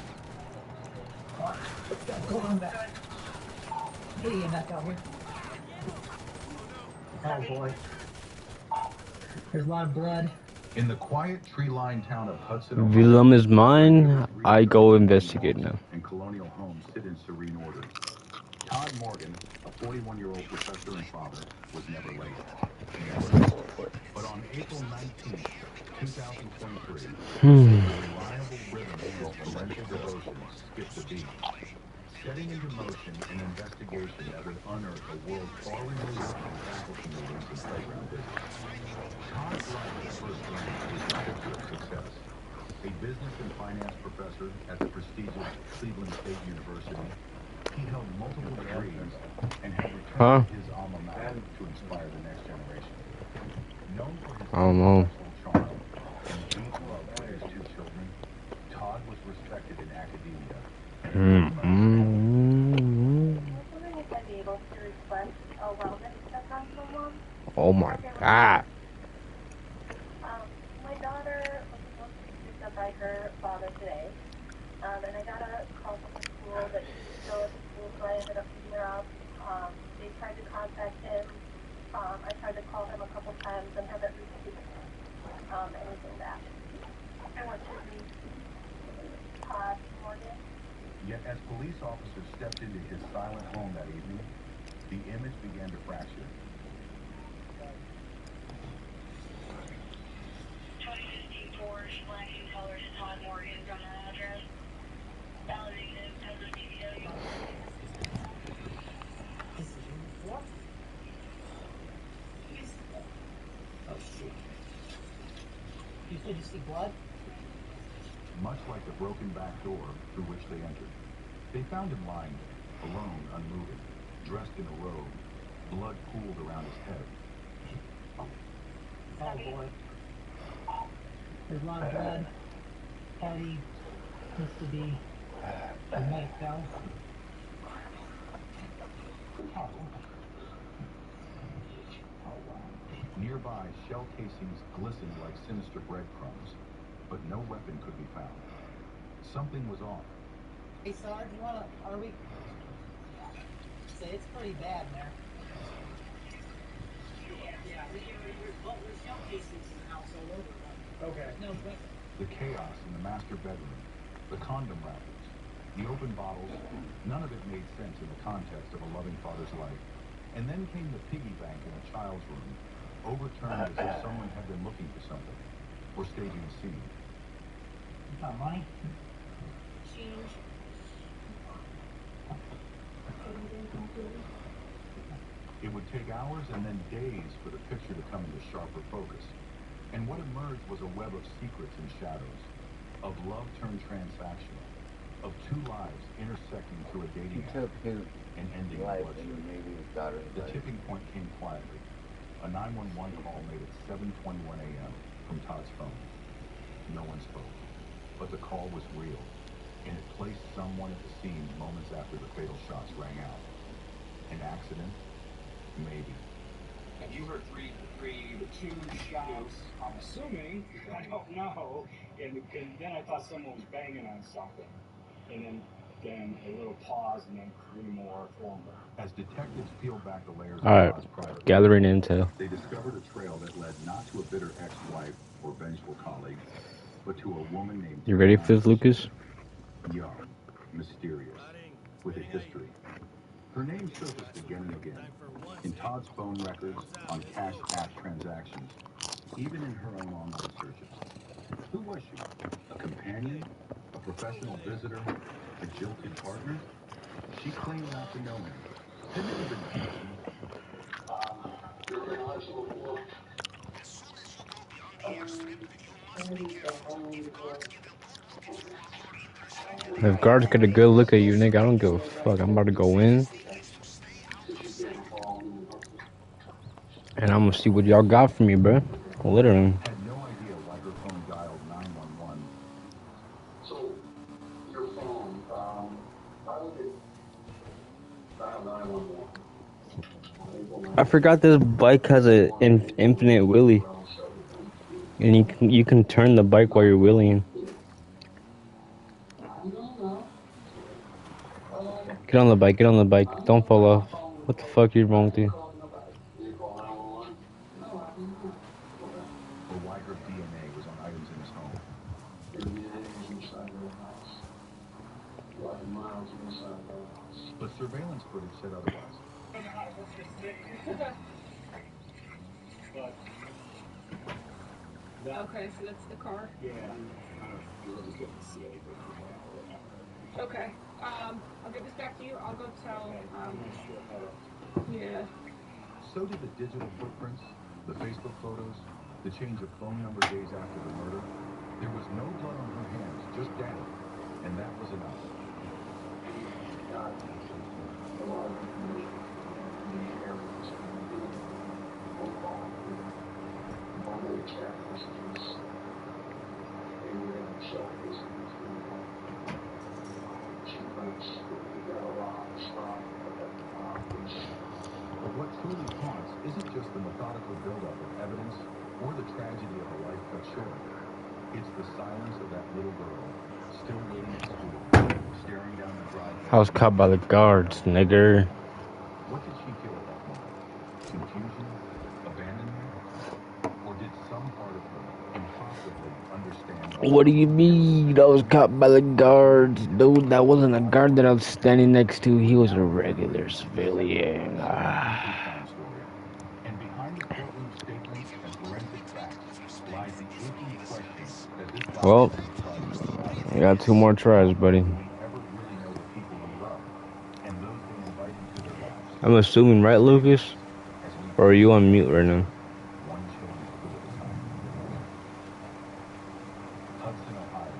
Go on back. What are you back out here? Oh boy. There's a lot of blood. In the quiet tree-lined town of Hudson, Willem is mine. I go investigate now. and colonial homes sit in serene order. Todd Morgan, a 41-year-old professor and father, was never late. But on April 19th, 2023, the reliable rhythm of his torrential devotion skipped a beat, setting into motion an investigation that would unearth a world far removed from faculty meetings and playground visits. Todd's life at first glance was a picture of success. A business and finance professor at the prestigious Cleveland State University, he held multiple degrees and had returned to his alma mater to inspire the next generation. Known for his intellectual charm and deep love for his two children, Todd was respected in academia. Oh my god. My daughter was supposed to be picked up by her father today, and I got a call from the school that she's still at the school, so I ended up picking her up. They tried to contact him. I tried to call him a couple times and haven't received anything back. I want to meet Todd Morgan. Yet as police officers stepped into his silent home that evening, the image began to fracture. You said you see blood? Much like the broken back door through which they entered. They found him lying there, alone, unmoving, dressed in a robe, blood pooled around his head. Oh boy. There's a lot of blood. Patty needs to be a medic now. Nearby, shell casings glistened like sinister breadcrumbs, but no weapon could be found. Something was off. Hey, Sarge, you wanna, are we? Say it's pretty bad in there. Yeah, there's shell casings in the house all over. Okay. No, but... The chaos in the master bedroom, the condom wrappers, the open bottles, none of it made sense in the context of a loving father's life. And then came the piggy bank in a child's room, overturned as if someone had been looking for something, or staging a scene. You got money? Change. It would take hours and then days for the picture to come into sharper focus. And what emerged was a web of secrets and shadows, of love turned transactional, of two lives intersecting through a dating app and ending in bloodshed. The tipping point came quietly. A 911 call made at 7:21 a.m. from Todd's phone. No one spoke, but the call was real, and it placed someone at the scene moments after the fatal shots rang out. An accident? Maybe. And you heard two shots. I'm assuming, I don't know, and then I thought someone was banging on something, and then Then a little pause, and then 3 more, 4 more. As detectives peeled back the layers All right, of Todd's private gathering life, intel. they discovered a trail that led not to a bitter ex-wife or vengeful colleague, but to a woman named You ready for this, Lucas? young, mysterious, with a history. Her name surfaced again and again, in Todd's phone records, on Cash App transactions, even in her own online searches. Who was she? A companion? A professional visitor? A jilted partner? She claimed not to know him. Had never been questioned. If guards get a good look at you, nigga, I don't give a fuck. I'm about to go in, and I'm gonna see what y'all got for me, bro. Literally. Had no idea why her phone dialed 911. So, your phone, how did it dial 911? I forgot this bike has an infinite wheelie, and you can turn the bike while you're wheeling. Get on the bike. Get on the bike. Don't fall off. What the fuck is wrong with you? Or why her DNA was on items in his home. But surveillance footage said otherwise. Okay, so that's the car? Yeah. You really couldn't see anything from that or whatever. Okay. I'll get this back to you. I'll go tell, yeah. So did the digital footprints, the Facebook photos, the change of phone number days after the murder. There was no blood on her hands, just data, and that was enough. But what truly haunts isn't just the methodical buildup of evidence or the tragedy of a life cut short. It's the silence of that little girl, still waiting at school, staring down the driveway. I was caught by the guards, nigger. What did she feel at that moment? Confusion? Abandonment? Or did some part of her impossibly understand? What do you mean? I was caught by the guards. Dude, that wasn't a guard that I was standing next to. He was a regular civilian. And behind the courtroom statements and forensic facts lies the aching question that this Well, documentary tries to I got 2 more tries, buddy. I'm assuming, right, Lucas? Or are you on mute right now? Hudson, Ohio,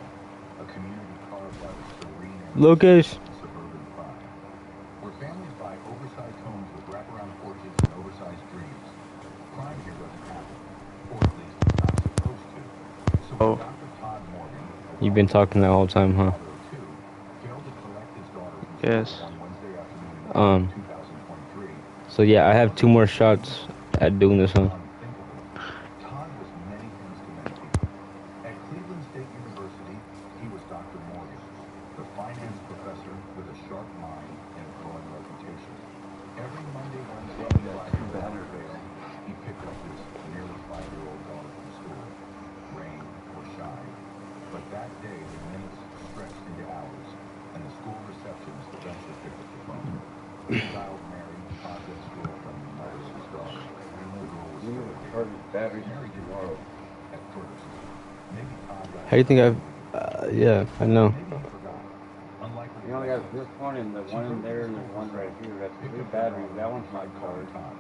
a community carved by the serene Lucas. suburban pride, where families buy oversized homes with wraparound porches and oversized dreams. Crime here doesn't happen, or at least it's not supposed to. So when Dr. Todd Morgan, You've been talking that whole time, huh? failed to collect his daughter from Yes. on Wednesday afternoon in 2023. So yeah, I have 2 more shots at doing this, huh? Todd was many things to many people. At Cleveland State University, he was Dr. Morgan, the finance professor with a sharp mind and a growing reputation. Every Monday, Wednesday, and Friday, he picked up his nearly 5-year-old daughter from school, rain or shine. But that day, the minutes stretched into hours, and the school receptionist eventually picked up the phone. He dialed Mary, Todd's ex-girlfriend, and mother of his daughter. The girl was still there. Mary didn't know at first. Maybe Todd got How do you think I've... yeah, I know. You only got this one and the one in there and the one right here. That's 2 batteries. That one's my card. I'm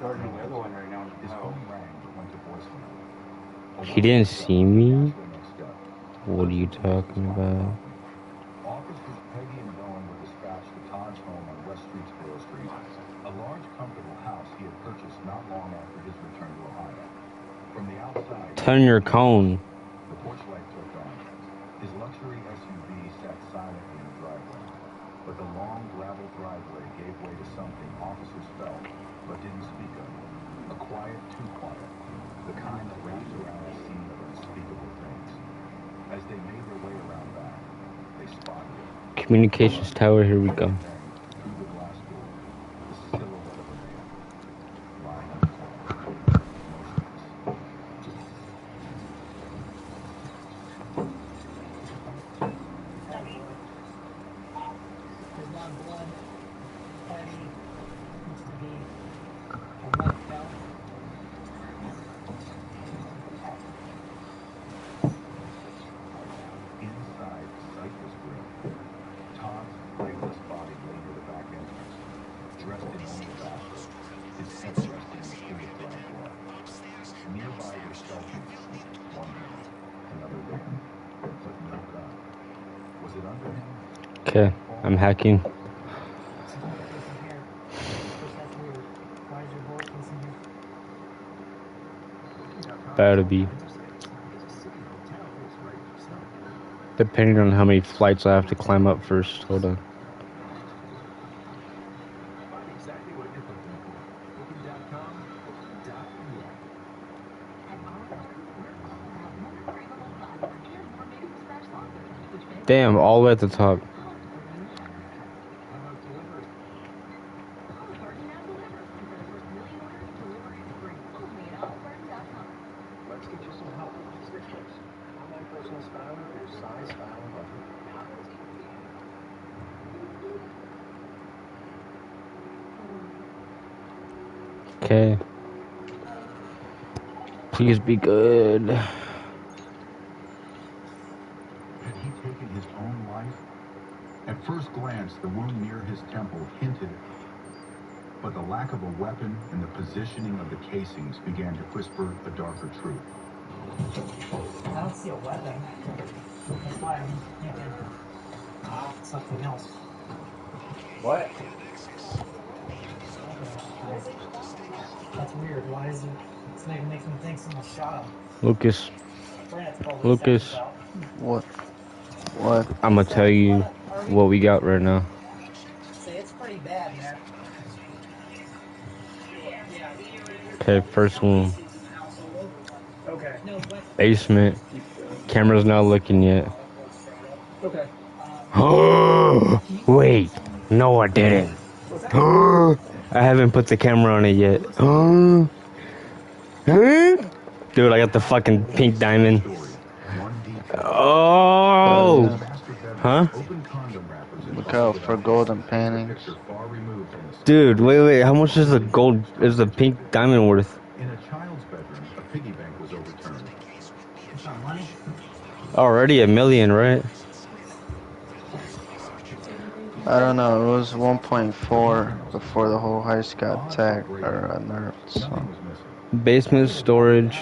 charging the other one right now. His phone rang but went to voicemail. He didn't see me? What are you talking about? Officers Peggy and Bowen were dispatched to Todd's home on West Streetsboro Street, a large, comfortable house he had purchased not long after his return to Ohio. From the outside, Turn your cone. the porch light flicked on. His luxury SUV sat silently in the driveway, but the long gravel driveway gave way to something officers felt but didn't speak of. A quiet, too quiet, the kind that wraps around the scene of unspeakable things. As they made their way around back, they spotted it. Communications tower, here we go. Through the glass door, the silhouette of a man lying on his back, motionless. There's not blood, Eddie, looks to be a white belt. Inside the sightless room, Todd's lifeless body lay near the back entrance, dressed in only a bathrobe, his head resting in the pool of dry blood. Nearby were selfies, one hand, another down, but no gun. Was it under him? Okay, I'm hacking. His bolt facing here. First, that's weird. Why is your bolt facing here? About to be. Depending on how many flights I have to climb up first. Hold on. Exactly what you're looking for. Booking.com. Damn, all the way at the top. Let's get you some help. Stay close. Online personal styling for your size, style, and budget. Okay. Please be good. Had he taken his own life? At first glance, the wound near his temple hinted, but the lack of a weapon and the positioning of the casings began to whisper a darker truth. I don't see a weapon. That's why I'm thinking something else. What? That's weird. Why is it? It makes me think someone shot him. Lucas. Lucas. What? What? I'm gonna tell you what we got right now. Say it's pretty bad, man. Okay, first one. Okay. Basement. Camera's not looking yet. Okay. Wait. No, I didn't. I haven't put the camera on it yet. Dude, I got the fucking pink diamond. Oh! Huh? Look out for golden paintings. Dude, wait, how much is the gold, is the pink diamond worth? In a child's bedroom, a piggy bank was overturned. Already $1 million, right? I don't know, it was 1.4 before the whole heist got attacked or nerfed, so. Basement storage.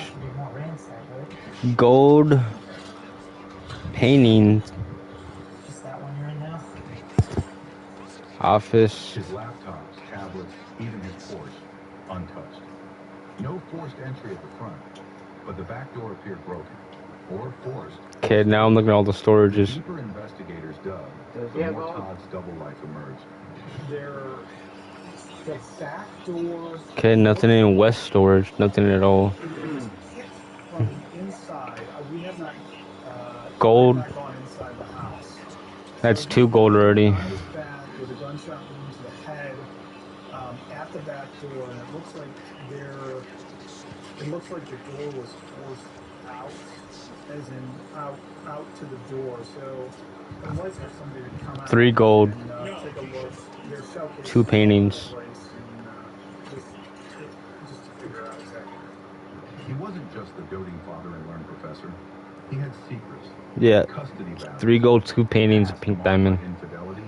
Gold. Painting. Just that one you're in now? Office. His laptops, tablets, even his Porsche, untouched. No forced entry at the front, but the back door appeared broken, or forced. Okay, now I'm looking at all the storages. Deeper investigators dug, the more Todd's double life emerged. The back door. Okay, nothing in west storage, nothing at all. From the inside, we have not. Gold. Not gone inside the house. That's 2 gold already. On his back with a gunshot wound to the head, at the back door, and it looks like the door was forced out, as in out to the door. So unless there's somebody to come out 3 gold. and take a look, there's showcases 2 paintings. all over the place, and just to figure out exactly. He wasn't just the doting father and learned professor. He had secrets. Yeah. Custody battles, 3 gold, 2 paintings, a pink diamond. infidelity,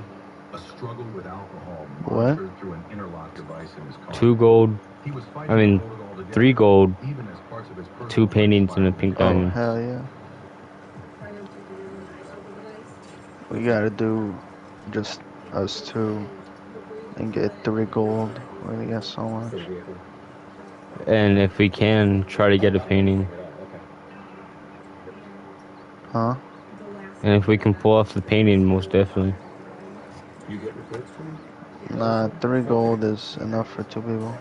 a struggle with alcohol What? monitored through an interlock device in his car. 2 gold. He was fighting I mean, to hold it all together, 3 gold, even as parts of his 2 personal paintings, and a pink Oh, diamond. hell yeah. We gotta do just us two and get 3 gold. We're gonna get so much. And if we can, try to get a painting. Huh? And if we can pull off the painting, most definitely. Nah, 3 gold is enough for 2 people.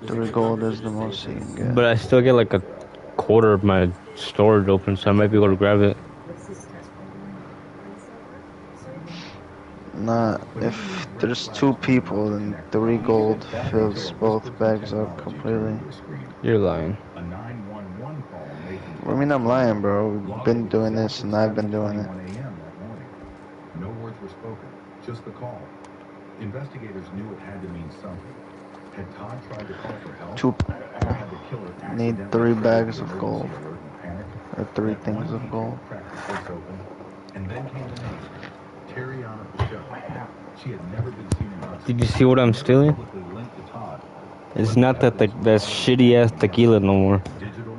3 gold is the most you can get. But I still get like a quarter of my storage open, so I might be able to grab it. Nah, if there's two people, then 3 gold fills both bags up completely. You're lying. A 911 call made him What do you mean I'm lying, bro? We've been doing this and I've been doing it. 7:21 a.m. that morning. No words were spoken, just the call. Investigators knew it had to mean something. Had Todd tried to call for help? Two. Or had the killer Need accidentally 3 triggered bags the of emergency gold. alert in panic? Or 3 That things one of detail gold. cracked the case open, and then came the name, Terriana Pacheco. She had never been seen in Hudson. Did you see what I'm stealing? Publicly linked to Todd. It's not that that shitty ass tequila no more. Digital,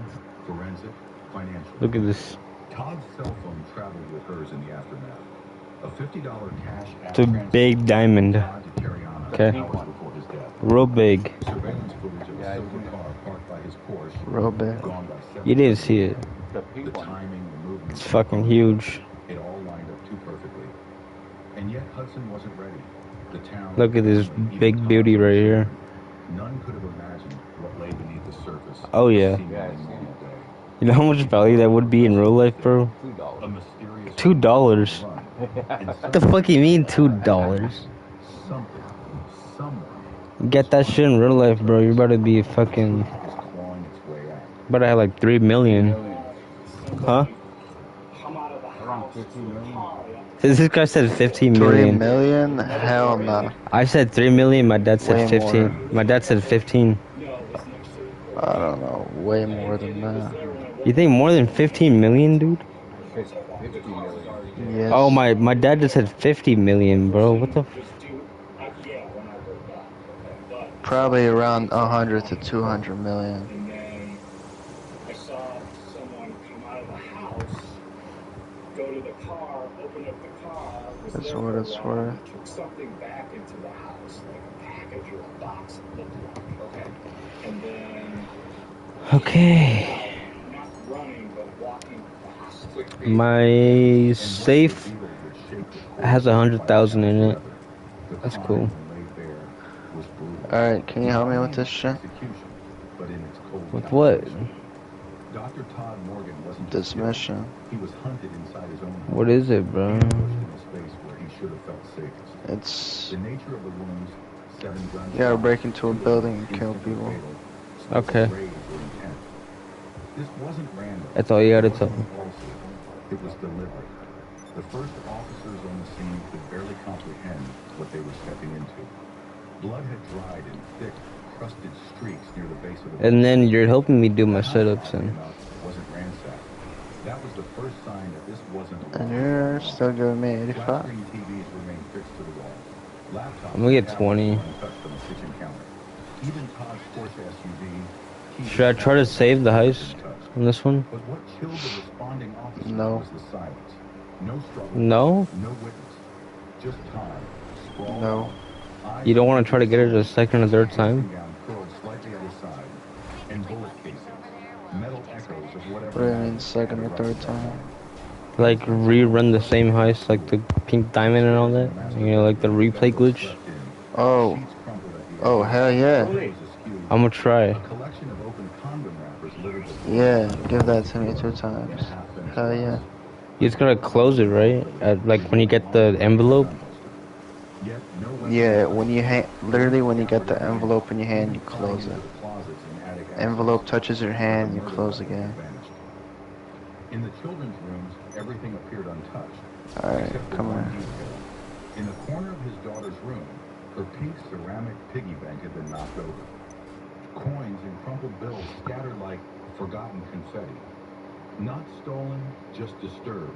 forensic, financial. Look at this. Todd's cell phone traveled with hers in the aftermath. A $50 cash It's a big diamond. Okay. Real big. Surveillance footage of a silver car parked by his Porsche. Real big. Gone by 7 You didn't see it. The timing, the movement. It's fucking huge. It all lined up too perfectly. And yet Hudson wasn't ready. The town. Look at this big beauty right here. None could have imagined what lay beneath the surface. Oh yeah. You know how much value that would be in real life, bro? $2. What the fuck you mean $2? Get that shit in real life, bro. You're about to be fucking. About to have like 3 million. Huh? Around 15 million. This guy said 15 3 million. million? Hell no. I said 3 million. My dad said Way 15. more. My dad said 15. I don't know. Way more than that. You think more than 15 million, dude? 50 million. Yes. Oh my dad just said 50 million, bro. What the? Probably around 100 to 200 million. And then I saw someone come out of the house, go to the car, open up the car, was That's there what for a it's while, worth. and took something back into the house, like a package or a box, it looked like. Okay. And then Okay. not running, but walking fast. My safe has 100,000 in it. That's cool. Alright, can you help me with this shit? With what? Dr. Todd Morgan wasn't This mission. He was hunted inside his own home. What is it, bro? In a space where he should have felt safest. It's... The nature of the wounds, 7 guns. You gotta break into a building and kill people. Okay. This wasn't random. That's all you gotta tell me. It was deliberate. The first officers on the scene could barely comprehend what they were stepping into. Blood had dried in thick, crusted streaks near the base of the. And then you're helping me do my setups and. Wasn't ransacked. That was the first sign that this wasn't. And you're still giving me 85. TVs remained fixed to the wall. Laptops I'm gonna get 20. untouched on the kitchen counter. Even Todd's Porsche SUV. Should I try to save the heist on this one? But what killed the responding officer No. was the silence. No struggle. No? No witness. Just Todd. Sprawled No. out, You don't want to try to get it a second or third time? curled slightly at his side, and bullet casings, metal echoes of whatever. What do you mean second or third time? Like rerun the same heist, like the pink diamond and all that? You know, like the replay glitch? Oh. Oh, hell yeah. I'm gonna try. Yeah, give that to me 2 times. Hell yeah. You just gotta close it, right? Like when you get the envelope? Yeah, when you literally when you get the envelope in your hand, you close it. Envelope touches your hand, you close again. In the children's rooms, everything appeared untouched. Alright, except for come one on. detail. In the corner of his daughter's room, her pink ceramic piggy bank had been knocked over. Coins and crumpled bills scattered like forgotten confetti. Not stolen, just disturbed.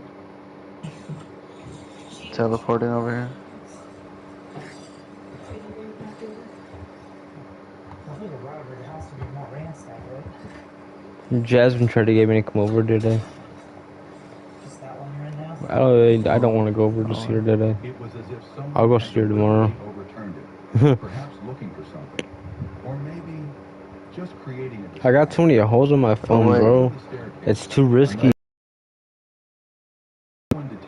Teleporting over here. Jasmine tried to get me to come over today. I don't want to go over to see her today. I'll go see her tomorrow. Perhaps looking for something. Or maybe just creating a I got too many holes on my phone, bro. It's too risky.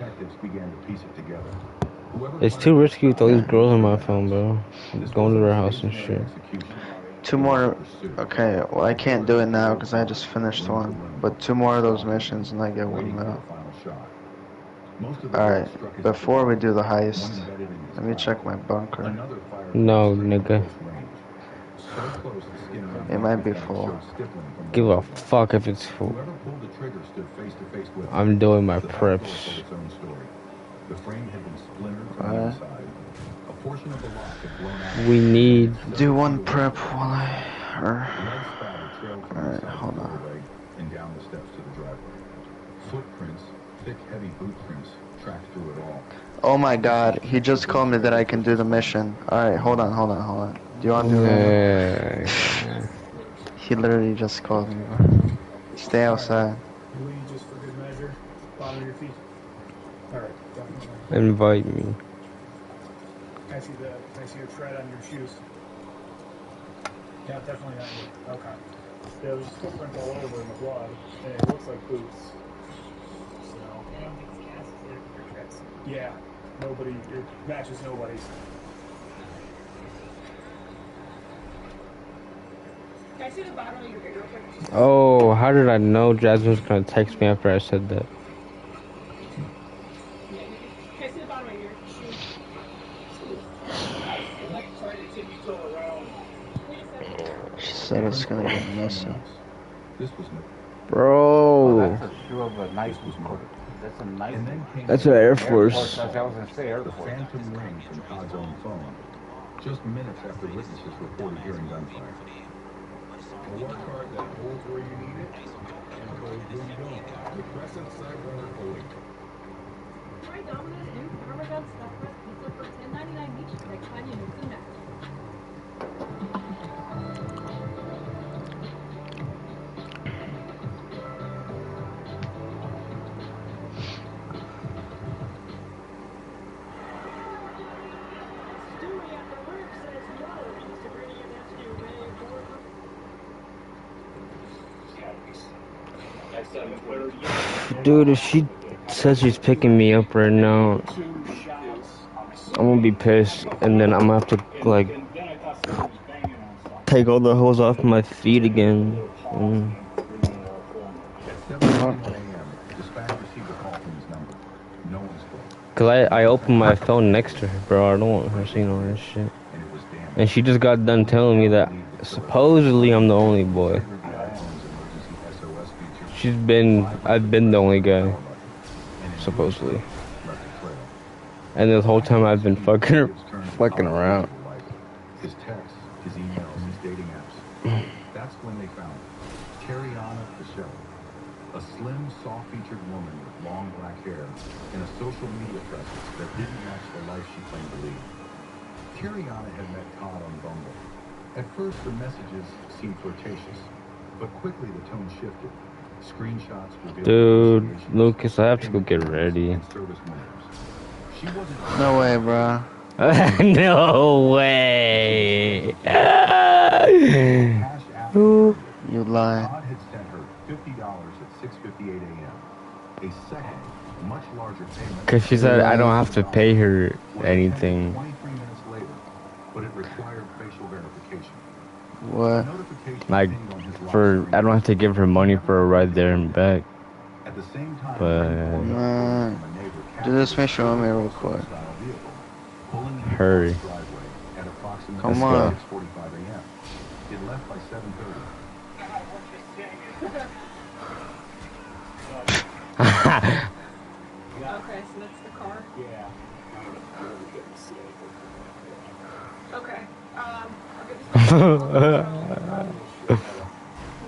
detectives began to piece it together. It's too risky with all these girls on my phone, bro. Going to their house and shit. 2 more. Okay, well I can't do it now because I just finished one. But 2 more of those missions and I get 1 mil. Alright, before we do the heist, Let me check my bunker. Another fire No, extinguisher at nigga. close range. So close the skin around It the might be that it full. showed stippling from Give below a the glass. fuck if it's full. Whoever pulled the trigger stood face to face with I'm doing my the back door told preps. its own story. The frame had been splintered from the Alright. inside. A portion of the lock had blown out. We need. Do one prep while I. Blood spatter trailed from Alright, inside hold the on. doorway and down the steps to the driveway. Footprints, thick, heavy boot prints, tracked through it all. Oh my god, he just called me that I can do the mission. Alright, hold on. Do you want to do it right now? He literally just called me, bro. Stay outside. You lean just for good measure. Bottom of your feet. Alright, definitely. Invite me. I see your tread on your shoes. Yeah, definitely not you. Okay. Yeah, there's footprints all over in the blood, and it looks like boots. So. Yeah, nobody. It matches nobody's. Can I see the bottom of your big real quick? Oh, how did I know Jasmine was gonna text me after I said that? Can I see the bottom of your shoe? She said it's gonna get messy. This was Bro. Oh, that's a shoe of a nice motor. That's a nice one. That's an Air Force. I was gonna say Air The Force. phantom ring from Todd's own phone, just minutes after witnesses reported hearing gunfire. A work card that holds where you need it and holds where you don't. The Crescent Sideburner Holding. Try Domino's new Parmesan stuffed crust pizza for $10.99 each. Like Tanya Mix and Match. Dude, if she says she's picking me up right now, I'm gonna be pissed, and then I'm gonna have to like take all the hose off my feet again. At 7:21 a.m., dispatch received a call from his number. No one spoke. Cause I opened my phone next to her, bro. I don't want her seeing all this shit. And she just got done telling me that supposedly I'm the only boy. I've been the only guy, supposedly. And this whole time I've been fucking around. His texts, his emails, his dating apps. That's when they found her. Cariana Fischel, a slim, soft-featured woman with long black hair and a social media presence that didn't match the life she claimed to lead. Cariana had met Todd on Bumble. At first, the messages seemed flirtatious, but quickly the tone shifted. Screenshots revealed Dude, Lucas, I have to go get ready. No way, bro. No way. You lie. Todd had sent her $50 at 6:58 a.m. A second, much larger payment. Cause she said I don't have to pay her anything. 23 minutes later, but it required facial verification. What? Like, I don't have to give her money for a ride there and back. At the same time, But do this mission on me real quick. Hurry. Come on. 6:45 a.m. It left by 7:30. Okay, so that's the car? Yeah. Okay. I'll get this.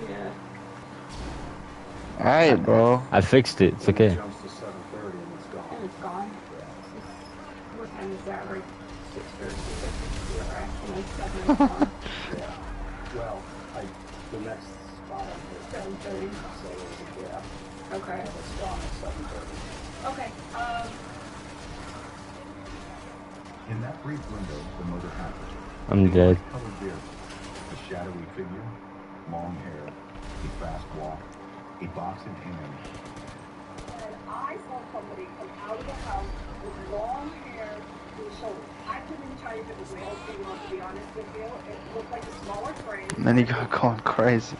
Yeah. Alright, bro. I fixed it. It's okay. And it's gone? What time is that? Like 6:30? Okay. And then 7 is gone. Well, the next spot on here. 7:30. So, yeah. Okay. And it's gone at 7:30. Okay. In that brief window, the murder happened. I'm dead. Colored beard, a shadowy figure, long hair, a fast walk, a box in hand. And I saw somebody come out of the house with long hair to the shoulders. I couldn't even tell you if it was male or female, to be honest with you. It looked like a smaller frame. And then he got going crazy.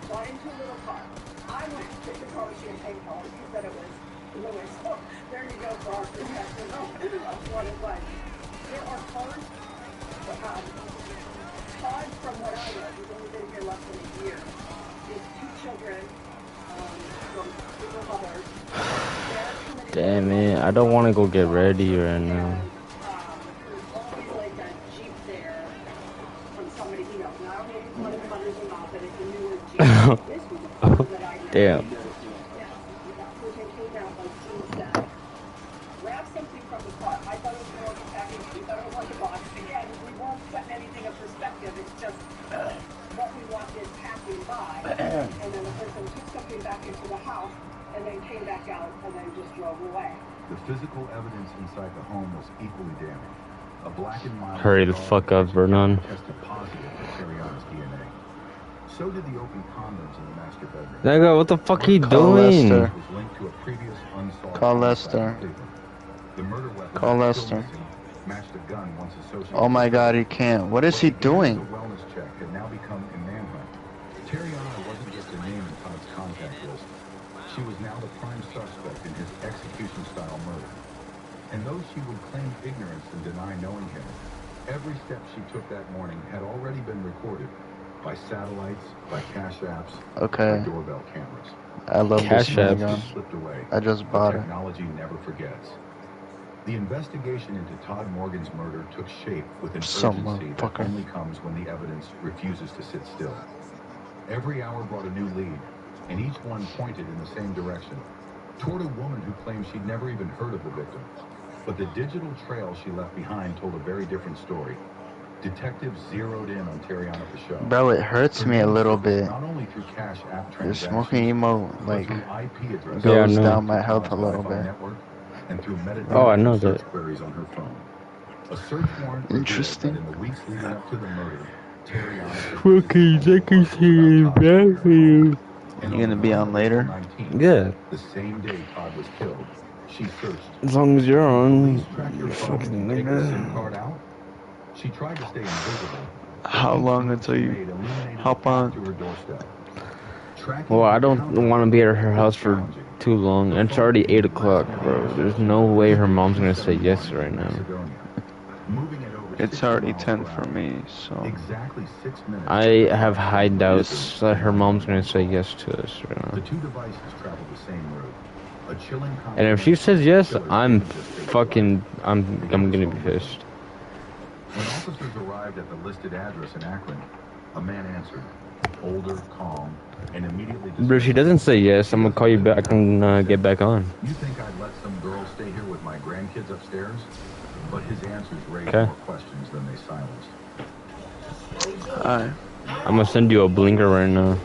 Got into a little car. I went to pick the car with champagne colors. He said it was Lewis. Oh, there you go, car protection. Oh, that's what it was. there are cars. Todd, from what I know, he's only been here less than a year. He has 2 children from single mothers. Damn it, I don't want to go get ready right now. There's always like a Jeep there from somebody he knows. And I don't know if it's one of the mothers or not, but it's a newer Jeep. This was a car that I know. Damn. That person came down like Jean said. Grabbed something from the car. I thought it was more package. We thought it was like a box. Again, we weren't setting anything in perspective. It's just what we wanted passing by. And then the person took something back into the house and then came back out and then just drove away. The physical evidence inside the home was equally damning. A black and mild Hurry the fuck up, Vernon. tested positive for Terriana's DNA. So did the open condoms in the master bedroom. Nigga, what the fuck he Call doing? Lester. Was linked to a previous unsolved Call homicide in Lester. Cleveland. The murder weapon Call still Lester. missing matched a gun once associated. Oh my god, he can't. What is he The doing? wellness check had now become a manhunt. Terriana wasn't just a name in Todd's contact list. She was now the prime suspect in his execution-style murder. And though she would claim ignorance and deny knowing him, every step she took that morning had already been recorded by satellites, by cash apps, Okay. by doorbell cameras. I love Cash this apps. minigun. Slipped away. I just but bought it. technology never forgets. The investigation into Todd Morgan's murder took shape with an Some urgency that motherfucker. only comes when the evidence refuses to sit still. Every hour brought a new lead, and each one pointed in the same direction, toward a woman who claimed she'd never even heard of the victim. But the digital trail she left behind told a very different story. Detectives zeroed in on Terriana Pichot. Bro, it hurts me a little bit. Not only through cash app The transactions, smoking emo, but like, through IP addresses, Yeah, I goes know. down my health a little Wi-Fi bit. network, and through metadata Oh, I know search that. queries on her phone. A search warrant revealed Interesting. that in the weeks leading up to the murder, Terriana had Fucking secretary is bad for you. and You gonna be on later? 19th, Yeah, the same day Todd was killed, she searched. as long as you're on, Police track your you phone fucking and take the SIM nigga. card out. She tried to stay invisible. How long until you hop on? To her doorstep. Well, I don't want to be at her house for too long. It's already 8 o'clock, bro. There's no way her mom's gonna say yes right now. It's already 10 for me, so. Exactly 6 minutes. I have high doubts that her mom's gonna say yes to us right The now. two devices traveled the same route. A chilling And if she says yes, I'm gonna be pissed. When officers arrived at the listed address in Akron, a man answered, older, calm, and immediately Bro, if she doesn't say yes, I'm gonna call you back and get back on. You think I'd let some girl stay here with my grandkids upstairs? But his answers raised Okay. more questions than they silenced. Alright. I'm gonna send you a blinker right now.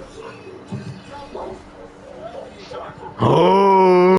Oh!